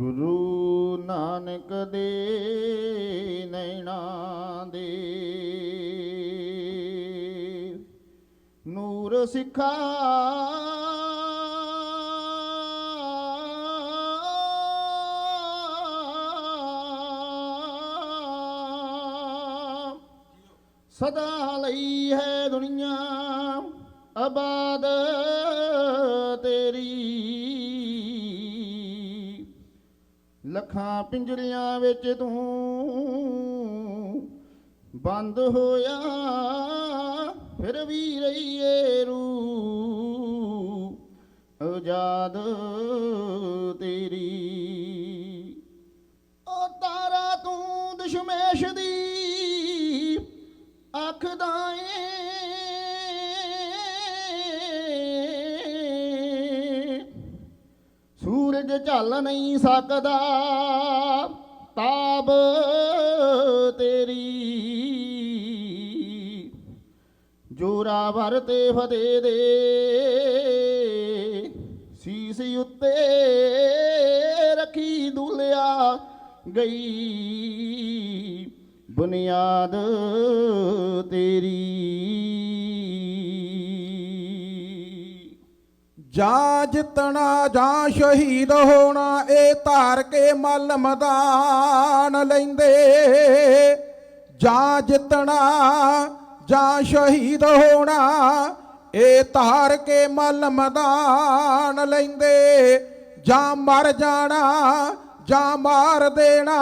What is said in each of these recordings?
ਗੁਰੂ ਨਾਨਕ ਦੇ ਨੈਣਾ ਦੇ ਨੂਰ ਸਿਖਾ ਸਦਾ ਲਈ ਹੈ ਦੁਨੀਆ ਆਬਾਦ ਤੇਰੀ। ਲੱਖਾਂ ਪਿੰਜਰਿਆਂ ਵਿੱਚ ਤੂੰ ਬੰਦ ਹੋਇਆ, ਫਿਰ ਵੀ ਰਹੀਏ ਰੂਹ ਆਜ਼ਾਦ ਤੇਰੀ। ਓ ਤਾਰਾ ਤੂੰ ਦਸ਼ਮੇਸ਼ ਦੀ ਆਖਦਾ ਏ, ਸੂਰਜ ਝੱਲ ਨਹੀਂ ਸਕਦਾ ਤਾਬ ਤੇਰੀ। ਜੋਰਾਵਰ ਤੇ ਫਤਿਹ ਦੇ ਸੀਸ ਉੱਤੇ ਰੱਖੀ ਦੁਲਿਆ ਗਈ ਬੁਨਿਆਦ ਤੇਰੀ। ਜਾਂ ਜਿੱਤਣਾ ਜਾਂ ਸ਼ਹੀਦ ਹੋਣਾ, ਇਹ ਧਾਰ ਕੇ ਮੱਲ ਮੈਦਾਨ ਲੈਂਦੇ। ਜਾਂ ਜਿੱਤਣਾ ਜਾਂ ਸ਼ਹੀਦ ਹੋਣਾ, ਇਹ ਧਾਰ ਕੇ ਮੱਲ ਮੈਦਾਨ ਲੈਂਦੇ। ਜਾਂ ਮਰ ਜਾਣਾ ਜਾਂ ਮਾਰ ਦੇਣਾ,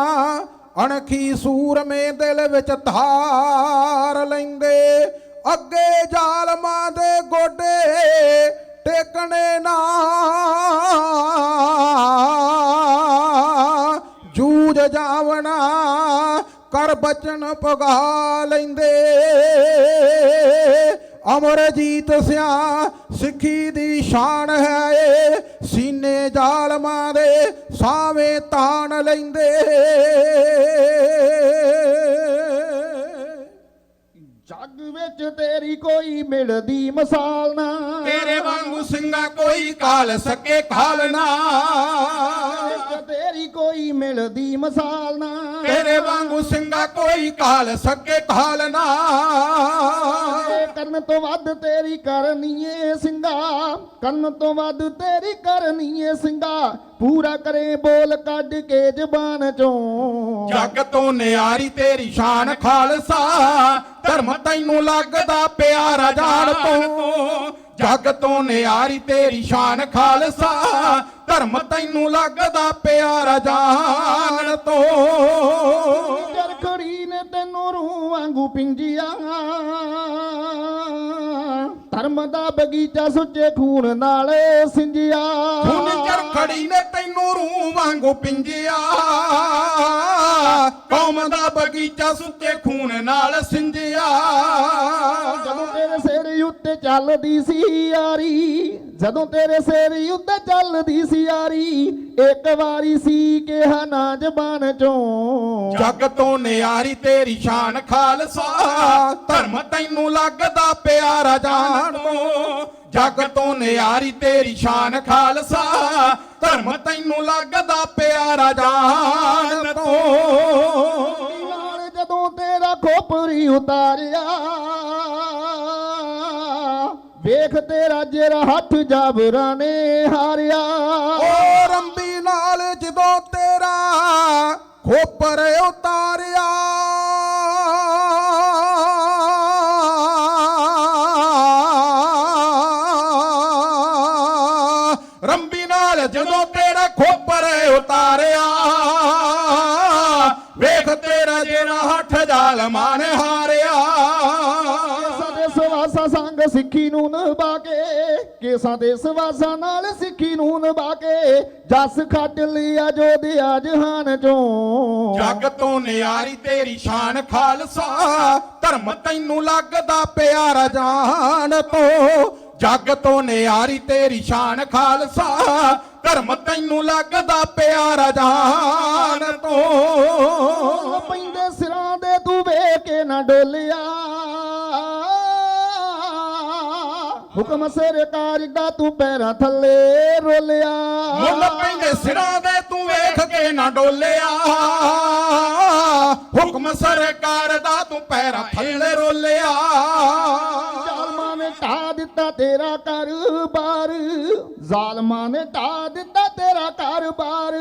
ਅਣਖੀ ਸੂਰਮੇ ਦਿਲ ਵਿੱਚ ਧਾਰ ਲੈਂਦੇ। ਅੱਗੇ ਜ਼ਾਲਮਾਂ ਦੇ ਗੋਡੇ ਟੇਕਣੇ ਨਾ, ਜੂਝ ਜਾਵਣਾ ਕਰ ਬਚਨ ਪੁਗਾ ਲੈਂਦੇ। ਅਮਰਜੀਤ ਸਿਆਂ ਸਿੱਖੀ ਦੀ ਸ਼ਾਨ ਹੈ ਏ, ਸੀਨੇ ਜ਼ਾਲਮਾਂ ਦੇ ਸਾਵੇਂ ਤਾਣ ਲੈਂਦੇ। ਜੱਗ ਵਿੱਚ ਤੇਰੀ ਕੋਈ ਮਿਲਦੀ ਮਿਸਾਲ ਨਾ, ਤੇਰੇ ਵਾਂਗੂ ਸਿੰਘਾ ਕੋਈ ਕਾਲ ਸਕੇ ਕਾਲ ਨਾ। ਤੇਰੀ ਕੋਈ ਮਿਲਦੀ ਮਿਸਾਲ ਨਾ, ਤੇਰੇ ਵਾਂਗੂ ਸਿੰਘਾ ਕੋਈ ਕਾਲ ਸਕੇ ਕਾਲ ਨਾ। ਕਰਨ ਤੋਂ ਵੱਧ ਤੇਰੀ ਕਰਨੀ ਏ ਸਿੰਘਾ, ਕਰਨ ਤੋਂ ਵੱਧ ਤੇਰੀ ਕਰਨੀ ਏ ਸਿੰਘਾ। ਪੂਰਾ ਕਰੇ ਬੋਲ ਕੱਢ ਕੇ ਜ਼ਬਾਨ ਚੋਂ, ਜੱਗ ਤੋਂ ਨਿਆਰੀ ਤੇਰੀ ਸ਼ਾਨ ਖਾਲਸਾ। ਧਰਮ ਤੈਨੂੰ ਲੱਗਦਾ ਪਿਆਰਾ ਜਾਣ ਤੋਂ। ਜੱਗ ਤੋਂ ਨਿਆਰੀ ਤੇਰੀ ਸ਼ਾਨ ਖਾਲਸਾ, ਧਰਮ ਤੈਨੂੰ ਲੱਗਦਾ ਪਿਆਰਾ ਜਾਣ ਤੋਂ। ਚਰਖੜੀ ਨੇ ਤੈਨੂੰ ਰੂਹ ਵਾਂਗੂ ਪਿੰਜਿਆ, ਧਰਮ ਦਾ ਬਗੀਚਾ ਸੁੱਚੇ ਖੂਨ ਨਾਲ ਸਿੰਜਿਆ। ਖੂਨ ਚਰਖੜੀ ਨੇ ਤੈਨੂੰ ਰੂਹ ਵਾਂਗੂ ਪਿੰਜਿਆ, ਕੌਮ ਦਾ ਬਗੀਚਾ ਸੁੱਚੇ ਖੂਨ ਨਾਲ ਸਿੰਜਿਆ। ਜਦੋਂ ਤੇਰੇ ਸਿਰ ਉੱਤੇ ਚੱਲਦੀ ਸੀ ਯਾਰੀ, ਜਦੋਂ ਤੇਰੇ ਸਿਰ ਉੱਤੇ ਚੱਲਦੀ ਸੀ ਯਾਰੀ, ਇੱਕ ਵਾਰੀ ਸੀ ਕਿਹਾ ਨਾ ਜ਼ਬਾਨ ਚੋਂ। ਜੱਗ ਤੋਂ ਨਿਆਰੀ ਤੇਰੀ ਸ਼ਾਨ ਖਾਲਸਾ, ਧਰਮ ਤੈਨੂੰ ਲੱਗਦਾ ਪਿਆਰਾ ਜਾਣ ਤੋਂ। ਜੱਗ ਤੋਂ ਨਿਆਰੀ ਤੇਰੀ ਸ਼ਾਨ ਖਾਲਸਾ, ਧਰਮ ਤੈਨੂੰ ਲੱਗਦਾ ਪਿਆਰਾ ਜਾਣ ਤੋਂ। ਜਦੋਂ ਤੇਰਾ ਖੋਪਰੀ ਉਤਾਰਿਆ, ਵੇਖ ਤੇਰਾ ਜਿਹੜਾ ਹੱਥ ਜਾਬਰਾਂ ਨੇ ਹਾਰਿਆ। ਓ ਰੰਬੀ ਨਾਲ ਜਦੋਂ ਤੇਰਾ ਖੋਪਰ ਉਤਾਰਿਆ, ਰੰਬੀ ਨਾਲ ਜਦੋਂ ਤੇਰਾ ਖੋਪਰ ਉਤਾਰਿਆ, ਵੇਖ ਤੇਰਾ ਜਿਹੜਾ ਹੱਥ ਜ਼ਾਲਮਾਂ ਨੇ ਹਾਰਿਆ। ਸਾਡੇ ਸਵਾਸਾਂ ਸੰਗ ਸਿੱਖੀ ਨੂੰ ਨਿਭਾ ਕੇ, ਕੇਸਾਂ ਦੇ ਸਵਾਸਾਂ ਨਾਲ ਸਿੱਖੀ ਨੂੰ ਨਿਭਾ ਕੇ, ਜਸ ਖੱਟ ਲਿਆ ਜੋਧਿਆ ਜਹਾਨ ਚੋਂ। ਜੱਗ ਤੋਂ ਨਿਆਰੀ ਤੇਰੀ ਸ਼ਾਨ ਖਾਲਸਾ, ਧਰਮ ਤੈਨੂੰ ਲੱਗਦਾ ਪਿਆਰਾ ਜਾਣ ਤੋਂ। ਜੱਗ ਤੋਂ ਨਿਆਰੀ ਤੇਰੀ ਸ਼ਾਨ ਖਾਲਸਾ, ਧਰਮ ਤੈਨੂੰ ਲੱਗਦਾ ਪਿਆਰਾ ਜਾਣ ਤੋਂ। ਪੈਂਦੇ ਸਿਰਾਂ ਦੇ ਤੂੰ ਵੇਖ ਕੇ ਨਾ ਡੋਲਿਆ, ਹੁਕਮ ਸਰਕਾਰ ਦਾ ਤੂੰ ਪੈਰਾਂ ਥੱਲੇ ਰੋਲਿਆ। ਮੁੱਲ ਪੈਂਦੇ ਸਿਰਾਂ ਦੇ ਤੂੰ ਵੇਖ ਕੇ ਵੇਲੇ ਨਾ ਡੋਲਿਆ, ਹੁਕਮ ਸਰਕਾਰ ਦਾ ਤੂੰ ਪੈਰਾਂ ਥੱਲੇ ਰੋਲਿਆ। ਜ਼ਾਲਮਾਂ ਨੇ ਢਾ ਦਿੱਤਾ ਤੇਰਾ ਘਰ-ਬਾਰ, ਜ਼ਾਲਮਾਂ ਨੇ ਢਾ ਦਿੱਤਾ ਤੇਰਾ ਘਰ-ਬਾਰ,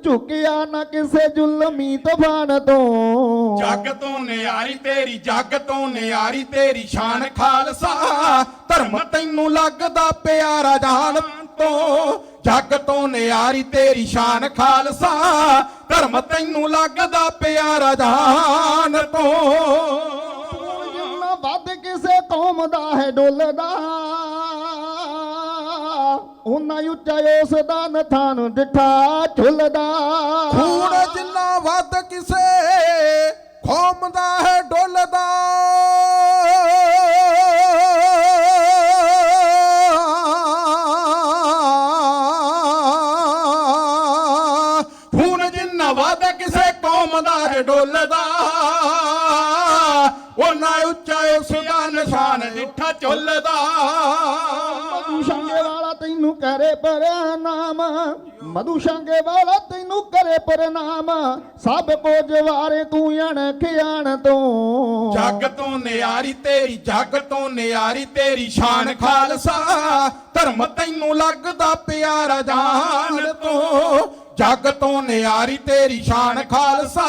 ਝੁਕਿਆ ਨਾ ਕਿਸੇ ਜ਼ੁਲਮੀ ਤੂਫਾਨ ਤੋਂ। ਜੱਗ ਤੋਂ ਨਿਆਰੀ ਤੇਰੀ, ਜੱਗ ਤੋਂ ਨਿਆਰੀ ਤੇਰੀ ਸ਼ਾਨ ਖਾਲਸਾ, ਧਰਮ ਤੈਨੂੰ ਲੱਗਦਾ ਪਿਆਰਾ ਜਾਨ ਤੋਂ। ਜੱਗ ਤੋਂ ਨਿਆਰੀ ਤੇਰੀ ਸ਼ਾਨ ਖਾਲਸਾ, ਧਰਮ ਤੈਨੂੰ ਲੱਗਦਾ ਪਿਆਰਾ ਜਾਨ ਤੋਂ। ਜਿੰਨਾ ਵੱਧ ਕਿਸੇ ਕੌਮ ਦਾ ਹੈ ਡੁੱਲਦਾ, ਉਹਨਾਂ ਉੱਚਾ ਉਸ ਦਾ ਨਥਾਨ ਡਿਠਾ ਝੁੱਲਦਾ। ਖੂਨ ਜਿੰਨਾ ਵੱਧ ਕਿਸੇ ਕੌਮ ਦਾ ਹੈ ਡੁੱਲਦਾ, ਖੂਨ ਜਿੰਨਾ ਵੱਧ ਕਿਸੇ ਕੌਮ ਦਾ ਹੈ ਡੁੱਲਦਾ, ਉਹਨਾਂ ਉੱਚਾ ਉਸ ਦਾ ਨਿਸ਼ਾਨ ਡਿੱਠਾ ਝੁੱਲਦਾ। ਮਧੂ ਸ਼ਾਂਗੇ ਵਾਲਾ ਤੈਨੂੰ ਕਰੇ ਪ੍ਰਣਾਮ, ਮਧੂ ਸ਼ਾਂਗੇ ਵਾਲਾ ਤੈਨੂੰ ਕਰੇ ਪ੍ਰਣਾਮ, ਸਭ ਕੁਝ ਵਾਰੇ ਤੂੰ ਅਣਖਿਆਣ ਤੋਂ। ਜੱਗ ਤੋਂ ਨਿਆਰੀ ਤੇਰੀ, ਜੱਗ ਤੋਂ ਨਿਆਰੀ ਤੇਰੀ ਸ਼ਾਨ ਖਾਲਸਾ, ਧਰਮ ਤੈਨੂੰ ਲੱਗਦਾ ਪਿਆਰਾ ਜਾਨ ਤੋਂ। ਜੱਗ ਤੋਂ ਨਿਆਰੀ ਤੇਰੀ ਸ਼ਾਨ ਖਾਲਸਾ,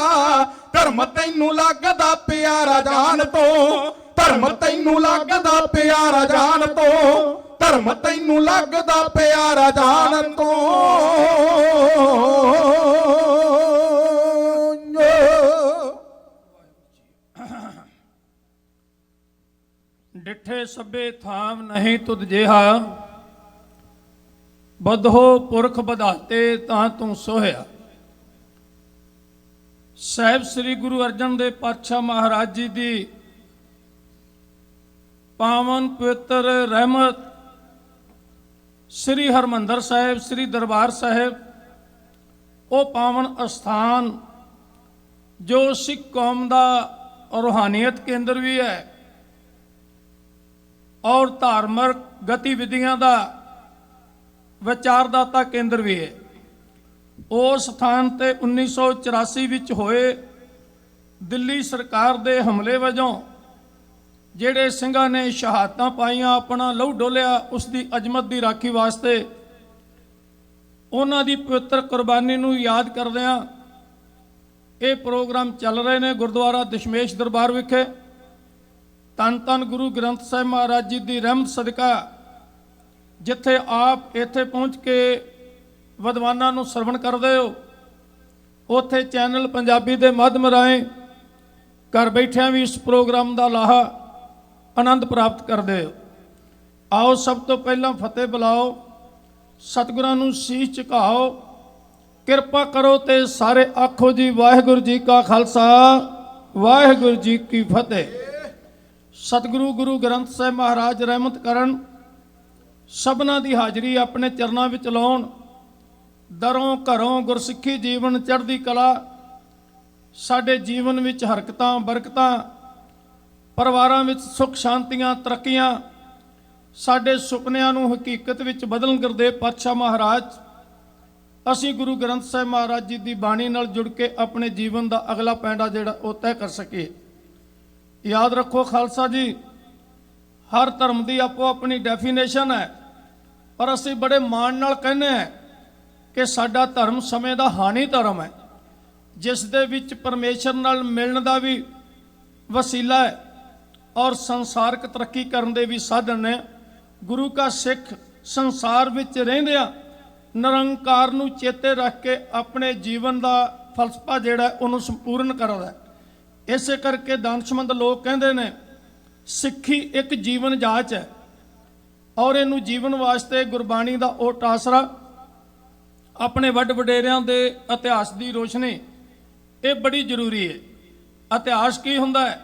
ਧਰਮ ਤੈਨੂੰ ਲੱਗਦਾ ਪਿਆਰਾ ਜਾਨ ਤੋਂ। ਧਰਮ ਤੈਨੂੰ ਲੱਗਦਾ ਪਿਆਰਾ ਜਾਨ ਤੋਂ, ਧਰਮ ਤੈਨੂੰ ਲੱਗਦਾ ਪਿਆਰਾ ਜਾਨ ਤੋਂ। ਡਿਠੇ ਸਭੇ ਥਾਮ ਨਹੀਂ ਤੁਧ ਜਿਹਾ, ਬਧੋ ਪੁਰਖ ਵਧਾਤੇ ਤਾਂ ਤੂੰ ਸੋਹਿਆ। ਸਾਹਿਬ ਸ੍ਰੀ ਗੁਰੂ ਅਰਜਨ ਦੇਵ ਪਾਤਸ਼ਾਹ ਮਹਾਰਾਜ ਜੀ ਦੀ ਪਾਵਨ ਪਵਿੱਤਰ ਰਹਿਮਤ ਸ੍ਰੀ ਹਰਮੰਦਰ ਸਾਹਿਬ, ਸ੍ਰੀ ਦਰਬਾਰ ਸਾਹਿਬ, ਉਹ ਪਾਵਨ ਅਸਥਾਨ ਜੋ ਸਿੱਖ ਕੌਮ ਦਾ ਰੂਹਾਨੀਅਤ ਕੇਂਦਰ ਵੀ ਹੈ ਔਰ ਧਾਰਮਿਕ ਗਤੀਵਿਧੀਆਂ ਦਾ ਵਿਚਾਰਦਾਤਾ ਕੇਂਦਰ ਵੀ ਹੈ। ਉਸ ਸਥਾਨ ਤੇ 1984 ਵਿੱਚ ਹੋਏ ਦਿੱਲੀ ਸਰਕਾਰ ਦੇ ਹਮਲੇ ਵਜੋਂ ਜਿਹੜੇ ਸਿੰਘਾਂ ਨੇ ਸ਼ਹਾਦਤਾਂ ਪਾਈਆਂ, ਆਪਣਾ ਲਹੂ ਡੋਲਿਆ, ਉਸ ਦੀ ਅਜ਼ਮਤ ਦੀ ਰਾਖੀ ਵਾਸਤੇ ਉਹਨਾਂ ਦੀ ਪਵਿੱਤਰ ਕੁਰਬਾਨੀ ਨੂੰ ਯਾਦ ਕਰਦਿਆਂ ਇਹ ਪ੍ਰੋਗਰਾਮ ਚੱਲ ਰਹੇ ਨੇ ਗੁਰਦੁਆਰਾ ਦਸ਼ਮੇਸ਼ ਦਰਬਾਰ ਵਿਖੇ। ਧੰਨ ਧੰਨ ਗੁਰੂ ਗ੍ਰੰਥ ਸਾਹਿਬ ਮਹਾਰਾਜ ਜੀ ਦੀ ਰਹਿਮਤ ਸਦਕਾ ਜਿੱਥੇ ਆਪ ਇੱਥੇ ਪਹੁੰਚ ਕੇ ਵਿਦਵਾਨਾਂ ਨੂੰ ਸਰਵਣ ਕਰਦੇ ਹੋ, ਉੱਥੇ ਚੈਨਲ ਪੰਜਾਬੀ ਦੇ ਮਾਧਿਅਮ ਰਾਹੀਂ ਘਰ ਬੈਠਿਆਂ ਵੀ ਇਸ ਪ੍ਰੋਗਰਾਮ ਦਾ ਲਾਹਾ ਆਨੰਦ ਪ੍ਰਾਪਤ ਕਰਦੇ ਹੋ। ਆਓ ਸਭ ਤੋਂ ਪਹਿਲਾਂ ਫਤਿਹ ਬੁਲਾਓ, ਸਤਿਗੁਰਾਂ ਨੂੰ ਸੀਸ ਝੁਕਾਓ, ਕਿਰਪਾ ਕਰੋ ਤੇ ਸਾਰੇ ਆਖੋ ਜੀ ਵਾਹਿਗੁਰੂ ਜੀ ਕਾ ਖਾਲਸਾ, ਵਾਹਿਗੁਰੂ ਜੀ ਕੀ ਫਤਿਹ। ਸਤਿਗੁਰੂ ਗੁਰੂ ਗ੍ਰੰਥ ਸਾਹਿਬ ਮਹਾਰਾਜ ਰਹਿਮਤ ਕਰਨ, ਸਭਨਾਂ ਦੀ ਹਾਜ਼ਰੀ ਆਪਣੇ ਚਰਨਾਂ ਵਿੱਚ ਲਾਉਣ, ਦਰੋਂ ਘਰੋਂ ਗੁਰਸਿੱਖੀ ਜੀਵਨ ਚੜ੍ਹਦੀ ਕਲਾ, ਸਾਡੇ ਜੀਵਨ ਵਿੱਚ ਹਰਕਤਾਂ ਬਰਕਤਾਂ, ਪਰਿਵਾਰਾਂ ਵਿੱਚ ਸੁੱਖ ਸ਼ਾਂਤੀਆਂ ਤਰੱਕੀਆਂ, ਸਾਡੇ ਸੁਪਨਿਆਂ ਨੂੰ ਹਕੀਕਤ ਵਿੱਚ ਬਦਲਣ ਗੁਰਦੇਵ ਪਾਤਸ਼ਾਹ ਮਹਾਰਾਜ, ਅਸੀਂ ਗੁਰੂ ਗ੍ਰੰਥ ਸਾਹਿਬ ਮਹਾਰਾਜ ਜੀ ਦੀ ਬਾਣੀ ਨਾਲ ਜੁੜ ਕੇ ਆਪਣੇ ਜੀਵਨ ਦਾ ਅਗਲਾ ਪੈਂਡਾ ਜਿਹੜਾ ਉਹ ਤੈਅ ਕਰ ਸਕੀਏ। ਯਾਦ ਰੱਖੋ ਖਾਲਸਾ ਜੀ, ਹਰ ਧਰਮ ਦੀ ਆਪੋ ਆਪਣੀ ਡੈਫੀਨੇਸ਼ਨ ਹੈ, ਪਰ ਅਸੀਂ ਬੜੇ ਮਾਣ ਨਾਲ ਕਹਿੰਦੇ ਹਾਂ ਕਿ ਸਾਡਾ ਧਰਮ ਸਮੇਂ ਦਾ ਹਾਣੀ ਧਰਮ ਹੈ, ਜਿਸ ਦੇ ਵਿੱਚ ਪਰਮੇਸ਼ਰ ਨਾਲ ਮਿਲਣ ਦਾ ਵੀ ਵਸੀਲਾ ਹੈ ਔਰ ਸੰਸਾਰਕ ਤਰੱਕੀ ਕਰਨ ਦੇ ਵੀ ਸਾਧਨ ਨੇ। ਗੁਰੂ ਕਾ ਸਿੱਖ ਸੰਸਾਰ ਵਿੱਚ ਰਹਿੰਦਿਆਂ ਨਿਰੰਕਾਰ ਨੂੰ ਚੇਤੇ ਰੱਖ ਕੇ ਆਪਣੇ ਜੀਵਨ ਦਾ ਫਲਸਫਾ ਜਿਹੜਾ ਉਹਨੂੰ ਸੰਪੂਰਨ ਕਰਦਾ ਹੈ। ਇਸੇ ਕਰਕੇ ਦਾਨਸ਼ਮੰਦ ਲੋਕ ਕਹਿੰਦੇ ਨੇ ਸਿੱਖੀ ਇੱਕ ਜੀਵਨ ਜਾਚ ਹੈ ਔਰ ਇਹਨੂੰ ਜੀਵਨ ਵਾਸਤੇ ਗੁਰਬਾਣੀ ਦਾ ਓਟ ਆਸਰਾ, ਆਪਣੇ ਵੱਡ ਵਡੇਰਿਆਂ ਦੇ ਇਤਿਹਾਸ ਦੀ ਰੋਸ਼ਨੀ, ਇਹ ਬੜੀ ਜ਼ਰੂਰੀ ਹੈ। ਇਤਿਹਾਸ ਕੀ ਹੁੰਦਾ ਹੈ?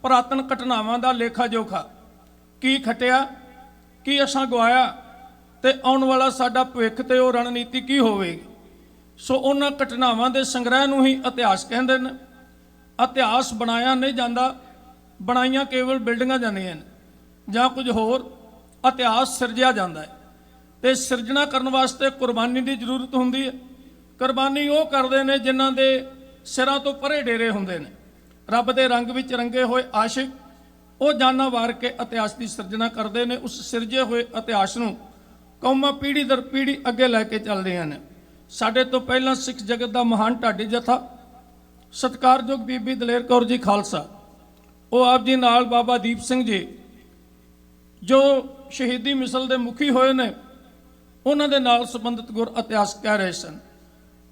ਪੁਰਾਤਨ ਘਟਨਾਵਾਂ ਦਾ ਲੇਖਾ ਜੋਖਾ, ਕੀ ਖਟਿਆ, ਕੀ ਅਸਾਂ ਗਵਾਇਆ ਤੇ ਆਉਣ ਵਾਲਾ ਸਾਡਾ ਭਵਿੱਖ ਤੇ ਉਹ ਰਣਨੀਤੀ ਕੀ ਹੋਵੇਗੀ। ਸੋ ਉਹਨਾਂ ਘਟਨਾਵਾਂ ਦੇ ਸੰਗ੍ਰਹਿ ਨੂੰ ਹੀ ਇਤਿਹਾਸ ਕਹਿੰਦੇ ਨੇ। ਇਤਿਹਾਸ ਬਣਾਇਆ ਨਹੀਂ ਜਾਂਦਾ, ਬਣਾਈਆਂ ਕੇਵਲ ਬਿਲਡਿੰਗਾਂ ਜਾਂਦੀਆਂ ਨੇ ਜਾਂ ਕੁਝ ਹੋਰ। ਇਤਿਹਾਸ ਸਿਰਜਿਆ ਜਾਂਦਾ ਹੈ ਤੇ ਸਿਰਜਣਾ ਕਰਨ ਵਾਸਤੇ ਕੁਰਬਾਨੀ ਦੀ ਜ਼ਰੂਰਤ ਹੁੰਦੀ ਹੈ। ਕੁਰਬਾਨੀ ਉਹ ਕਰਦੇ ਨੇ ਜਿਨ੍ਹਾਂ ਦੇ ਸਿਰਾਂ ਤੋਂ ਪਰੇ ਡੇਰੇ ਹੁੰਦੇ ਨੇ। ਰੱਬ ਦੇ ਰੰਗ ਵਿੱਚ ਰੰਗੇ ਹੋਏ ਆਸ਼ਿਕ ਉਹ ਜਾਨਾਂ ਵਾਰ ਕੇ ਇਤਿਹਾਸ ਦੀ ਸਿਰਜਣਾ ਕਰਦੇ ਨੇ। ਉਸ ਸਿਰਜੇ ਹੋਏ ਇਤਿਹਾਸ ਨੂੰ ਕੌਮਾਂ ਪੀੜ੍ਹੀ ਦਰ ਪੀੜ੍ਹੀ ਅੱਗੇ ਲੈ ਕੇ ਚੱਲਦੀਆਂ ਨੇ। ਸਾਡੇ ਤੋਂ ਪਹਿਲਾਂ ਸਿੱਖ ਜਗਤ ਦਾ ਮਹਾਨ ਢਾਡੀ ਜਥਾ ਸਤਿਕਾਰਯੋਗ ਬੀਬੀ ਦਲੇਰ ਕੌਰ ਜੀ ਖਾਲਸਾ, ਉਹ ਆਪ ਜੀ ਨਾਲ ਬਾਬਾ ਦੀਪ ਸਿੰਘ ਜੀ ਜੋ ਸ਼ਹੀਦੀ ਮਿਸਲ ਦੇ ਮੁਖੀ ਹੋਏ ਨੇ, ਉਹਨਾਂ ਦੇ ਨਾਲ ਸੰਬੰਧਿਤ ਗੁਰ ਇਤਿਹਾਸ ਕਹਿ ਰਹੇ ਸਨ।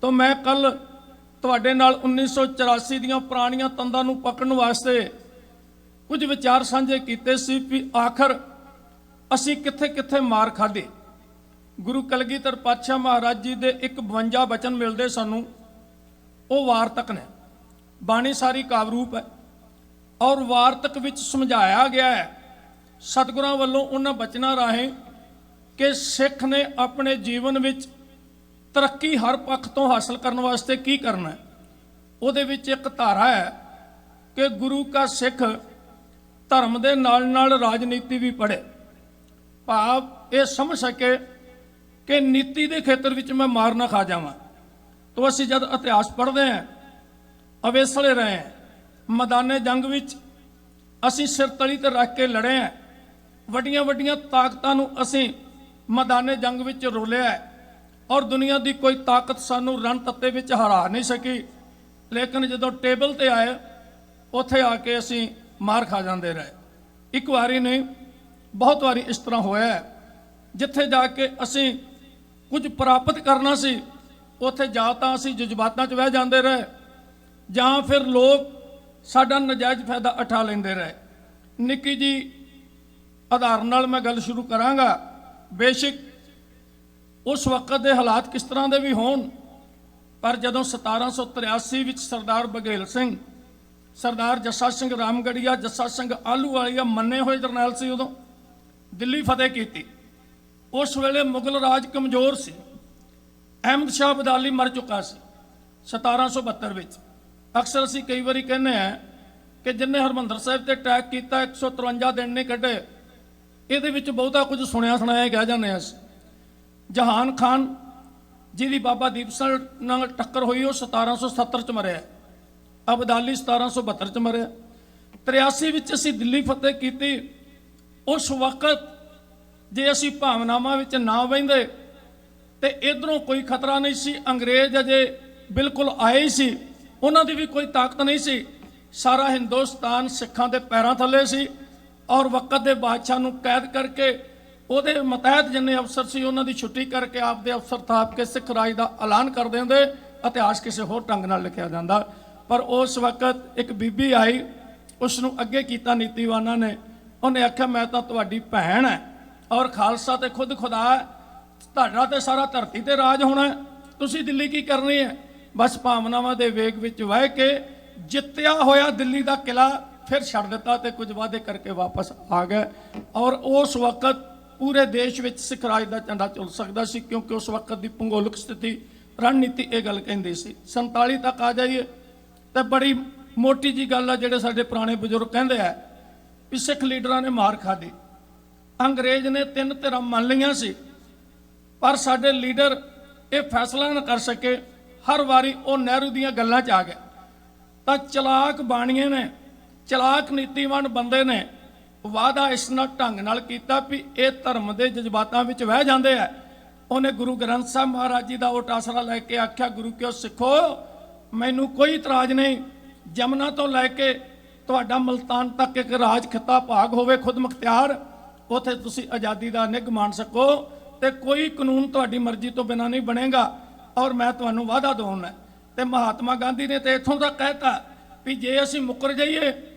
ਤਾਂ ਮੈਂ ਕੱਲ ਤੁਹਾਡੇ ਨਾਲ 1984 ਦੀਆਂ ਪੁਰਾਣੀਆਂ ਤੰਦਾਂ ਨੂੰ ਪਕੜਨ ਵਾਸਤੇ ਕੁਝ ਵਿਚਾਰ ਸਾਂਝੇ ਕੀਤੇ ਸੀ ਵੀ ਆਖਰ ਅਸੀਂ ਕਿੱਥੇ ਕਿੱਥੇ ਮਾਰ ਖਾਧੀ। ਗੁਰੂ ਕਲਗੀਧਰ ਪਾਤਸ਼ਾਹ ਮਹਾਰਾਜ ਜੀ ਦੇ ਇੱਕ 52 ਬਚਨ ਮਿਲਦੇ ਸਾਨੂੰ, ਉਹ ਵਾਰਤਕ ਨੇ। ਬਾਣੀ ਸਾਰੀ ਕਾਵਿ ਰੂਪ ਹੈ ਔਰ ਵਾਰਤਕ ਵਿੱਚ ਸਮਝਾਇਆ ਗਿਆ ਹੈ ਸਤਿਗੁਰਾਂ ਵੱਲੋਂ ਉਹਨਾਂ ਬਚਨਾਂ ਰਾਹੀਂ ਕਿ ਸਿੱਖ ਨੇ ਆਪਣੇ ਜੀਵਨ ਵਿੱਚ ਤਰੱਕੀ ਹਰ ਪੱਖ ਤੋਂ ਹਾਸਲ ਕਰਨ ਵਾਸਤੇ ਕੀ ਕਰਨਾ ਹੈ। ਉਹਦੇ ਵਿੱਚ ਇੱਕ ਧਾਰਾ ਹੈ ਕਿ ਗੁਰੂ ਕਾ ਸਿੱਖ ਧਰਮ ਦੇ ਨਾਲ ਨਾਲ ਰਾਜਨੀਤੀ ਵੀ ਪੜ੍ਹੇ, ਭਾਵ ਇਹ ਸਮਝ ਸਕੇ ਕਿ ਨੀਤੀ ਦੇ ਖੇਤਰ ਵਿੱਚ ਮੈਂ ਮਾਰ ਨਾ ਖਾ ਜਾਵਾਂ। ਤਾਂ ਅਸੀਂ ਜਦ ਇਤਿਹਾਸ ਪੜ੍ਹਦੇ ਹਾਂ, ਅਵੇਸਲੇ ਰਹੇ ਹਾਂ, ਮੈਦਾਨੇ ਜੰਗ ਵਿੱਚ ਅਸੀਂ ਸਿਰ ਤਲੀ ਤੇ ਰੱਖ ਕੇ ਲੜੇ ਹਾਂ, ਵੱਡੀਆਂ ਵੱਡੀਆਂ ਤਾਕਤਾਂ ਨੂੰ ਅਸੀਂ ਮੈਦਾਨੇ ਜੰਗ ਵਿੱਚ ਰੋਲਿਆ ਔਰ ਦੁਨੀਆ ਦੀ ਕੋਈ ਤਾਕਤ ਸਾਨੂੰ ਰਨ ਤੱਤੇ ਵਿੱਚ ਹਰਾ ਨਹੀਂ ਸਕੀ। ਲੇਕਿਨ ਜਦੋਂ ਟੇਬਲ ਤੇ ਆਏ, ਉੱਥੇ ਆ ਕੇ ਅਸੀਂ ਮਾਰ ਖਾ ਜਾਂਦੇ ਰਹੇ। ਇੱਕ ਵਾਰੀ ਨਹੀਂ, ਬਹੁਤ ਵਾਰੀ ਇਸ ਤਰ੍ਹਾਂ ਹੋਇਆ ਜਿੱਥੇ ਜਾ ਕੇ ਅਸੀਂ ਕੁਝ ਪ੍ਰਾਪਤ ਕਰਨਾ ਸੀ, ਉੱਥੇ ਜਾਂ ਤਾਂ ਅਸੀਂ ਜਜ਼ਬਾਤਾਂ 'ਚ ਵਹਿ ਜਾਂਦੇ ਰਹੇ ਜਾਂ ਫਿਰ ਲੋਕ ਸਾਡਾ ਨਜਾਇਜ਼ ਫਾਇਦਾ ਉਠਾ ਲੈਂਦੇ ਰਹੇ। ਨਿੱਕੀ ਜੀ ਆਧਾਰ ਨਾਲ ਮੈਂ ਗੱਲ ਸ਼ੁਰੂ ਕਰਾਂਗਾ। ਬੇਸ਼ੱਕ ਉਸ ਵਕਤ ਦੇ ਹਾਲਾਤ ਕਿਸ ਤਰ੍ਹਾਂ ਦੇ ਵੀ ਹੋਣ, ਪਰ ਜਦੋਂ 1783 ਵਿੱਚ ਸਰਦਾਰ ਬਘੇਲ ਸਿੰਘ, ਸਰਦਾਰ ਜੱਸਾ ਸਿੰਘ ਰਾਮਗੜੀਆ, ਜੱਸਾ ਸਿੰਘ ਆਹਲੂਵਾਲੀਆ ਮੰਨੇ ਹੋਏ ਜਰਨੈਲ ਸੀ, ਉਦੋਂ ਦਿੱਲੀ ਫਤਿਹ ਕੀਤੀ। ਉਸ ਵੇਲੇ ਮੁਗਲ ਰਾਜ ਕਮਜ਼ੋਰ ਸੀ, ਅਹਿਮਦ ਸ਼ਾਹ ਅਬਦਾਲੀ ਮਰ ਚੁੱਕਾ ਸੀ 1772 ਵਿੱਚ। ਅਕਸਰ ਅਸੀਂ ਕਈ ਵਾਰੀ ਕਹਿੰਦੇ ਹਾਂ ਕਿ ਜਿੰਨੇ ਹਰਮੰਦਰ ਸਾਹਿਬ ਤੇ ਅਟੈਕ ਕੀਤਾ 153 ਦਿਨ ਨਹੀਂ ਕੱਢੇ, ਇਹਦੇ ਵਿੱਚ ਬਹੁਤਾ ਕੁਝ ਸੁਣਿਆ ਸੁਣਾਇਆ ਕਹਿ ਜਾਂਦੇ ਹਾਂ। ਜਹਾਨ ਖਾਨ ਜਿਹਦੀ ਬਾਬਾ ਦੀਪ ਸਿੰਘ ਨਾਲ ਟੱਕਰ ਹੋਈ, ਉਹ 1770 ਚ ਮਰਿਆ। ਅਬਦਾਲੀ 1772 ਚ ਮਰਿਆ। 83 ਵਿੱਚ ਅਸੀਂ ਦਿੱਲੀ ਫਤਿਹ ਕੀਤੀ। ਉਸ ਵਕਤ ਜੇ ਅਸੀਂ ਭਾਵਨਾਵਾਂ ਵਿੱਚ ਨਾ ਵਹਿੰਦੇ ਤੇ ਇਧਰੋਂ ਕੋਈ ਖਤਰਾ ਨਹੀਂ ਸੀ, ਅੰਗਰੇਜ਼ ਅਜੇ ਬਿਲਕੁਲ ਆਏ ਹੀ ਸੀ, ਉਹਨਾਂ ਦੀ ਵੀ ਕੋਈ ਤਾਕਤ ਨਹੀਂ ਸੀ। ਸਾਰਾ ਹਿੰਦੁਸਤਾਨ ਸਿੱਖਾਂ ਦੇ ਪੈਰਾਂ ਥੱਲੇ ਸੀ ਔਰ ਵਕਤ ਦੇ ਬਾਦਸ਼ਾਹ ਨੂੰ ਕੈਦ ਕਰਕੇ ਉਹਦੇ ਮਤਹਿਤ ਜਿੰਨੇ ਅਫਸਰ ਸੀ ਉਹਨਾਂ ਦੀ ਛੁੱਟੀ ਕਰਕੇ ਆਪਦੇ ਅਫਸਰ ਥਾਪ ਕੇ ਸਿੱਖ ਰਾਜ ਦਾ ਐਲਾਨ ਕਰ ਦਿੰਦੇ। ਇਤਿਹਾਸ ਕਿਸੇ ਹੋਰ ਢੰਗ ਨਾਲ ਲਿਖਿਆ ਜਾਂਦਾ। ਪਰ ਉਸ ਵਕਤ ਇੱਕ ਬੀਬੀ ਆਈ, ਉਸ ਨੂੰ ਅੱਗੇ ਕੀਤਾ ਨੀਤੀਵਾਨਾਂ ਨੇ। ਉਹਨੇ ਆਖਿਆ ਮੈਂ ਤਾਂ ਤੁਹਾਡੀ ਭੈਣ ਹੈ ਔਰ ਖਾਲਸਾ ਤੇ ਖੁਦ ਖੁਦਾ ਹੈ, ਤੁਹਾਡਾ ਤੇ ਸਾਰਾ ਧਰਤੀ ਤੇ ਰਾਜ ਹੋਣਾ, ਤੁਸੀਂ ਦਿੱਲੀ ਕੀ ਕਰਨੀ ਹੈ। ਬਸ ਭਾਵਨਾਵਾਂ ਦੇ ਵੇਗ ਵਿੱਚ ਵਹਿ ਕੇ ਜਿੱਤਿਆ ਹੋਇਆ ਦਿੱਲੀ ਦਾ ਕਿਲਾ ਫਿਰ ਛੱਡ ਦਿੱਤਾ ਤੇ ਕੁਝ ਵਾਅਦੇ ਕਰਕੇ ਵਾਪਸ ਆ ਗਏ। ਔਰ ਉਸ ਵਕਤ ਪੂਰੇ ਦੇਸ਼ ਵਿੱਚ ਸਿੱਖ ਰਾਜ ਦਾ ਝੰਡਾ ਝੁਲ ਸਕਦਾ ਸੀ, ਕਿਉਂਕਿ ਉਸ ਵਕਤ ਦੀ ਭੂਗੋਲਿਕ ਸਥਿਤੀ, ਰਣਨੀਤੀ ਇਹ ਗੱਲ ਕਹਿੰਦੀ ਸੀ। 47 ਤੱਕ ਆ ਜਾਈਏ ਤੇ ਬੜੀ ਮੋਟੀ ਜੀ ਗੱਲ ਆ, ਜਿਹੜੇ ਸਾਡੇ ਪੁਰਾਣੇ ਬਜ਼ੁਰਗ ਕਹਿੰਦੇ ਆ ਵੀ ਸਿੱਖ ਲੀਡਰਾਂ ਨੇ ਮਾਰ ਖਾਧੀ। ਅੰਗਰੇਜ਼ ਨੇ 3 ਧਿਰਾਂ ਮੰਨ ਲਈਆਂ ਸੀ, ਪਰ ਸਾਡੇ ਲੀਡਰ ਇਹ ਫੈਸਲਾ ਨਾ ਕਰ ਸਕੇ। ਹਰ ਵਾਰੀ ਉਹ ਨਹਿਰੂ ਦੀਆਂ ਗੱਲਾਂ 'ਚ ਆ ਗਏ। ਤਾਂ ਚਲਾਕ ਬਾਣੀਏ ਨੇ, ਚਲਾਕ ਨੀਤੀਵਾਨ ਬੰਦੇ ਨੇ ਵਾਅਦਾ ਇਸ ਨਾਲ ਢੰਗ ਨਾਲ ਕੀਤਾ ਵੀ ਇਹ ਧਰਮ ਦੇ ਜਜ਼ਬਾਤਾਂ ਵਿੱਚ ਵਹਿ ਜਾਂਦੇ ਆ। ਉਹਨੇ ਗੁਰੂ ਗ੍ਰੰਥ ਸਾਹਿਬ ਮਹਾਰਾਜ ਜੀ ਦਾ ਓਟ ਆਸਰਾ ਲੈ ਕੇ ਆਖਿਆ, ਗੁਰੂ ਕਿਉਂ ਸਿੱਖੋ, ਮੈਨੂੰ ਕੋਈ ਇਤਰਾਜ਼ ਨਹੀਂ, ਜਮਨਾ ਤੋਂ ਲੈ ਕੇ ਤੁਹਾਡਾ ਮਲਤਾਨ ਤੱਕ ਇੱਕ ਰਾਜ ਖਿੱਤਾ ਭਾਗ ਹੋਵੇ ਖੁਦ ਮੁਖਤਿਆਰ, ਉੱਥੇ ਤੁਸੀਂ ਆਜ਼ਾਦੀ ਦਾ ਨਿੱਘ ਮਾਣ ਸਕੋ ਤੇ ਕੋਈ ਕਾਨੂੰਨ ਤੁਹਾਡੀ ਮਰਜ਼ੀ ਤੋਂ ਬਿਨਾਂ ਨਹੀਂ ਬਣੇਗਾ ਔਰ ਮੈਂ ਤੁਹਾਨੂੰ ਵਾਅਦਾ ਦਵਾਉਣਾ। ਤੇ ਮਹਾਤਮਾ ਗਾਂਧੀ ਨੇ ਤੇ ਇੱਥੋਂ ਤੱਕ ਕਹਿਤਾ ਵੀ ਜੇ ਅਸੀਂ ਮੁੱਕਰ ਜਾਈਏ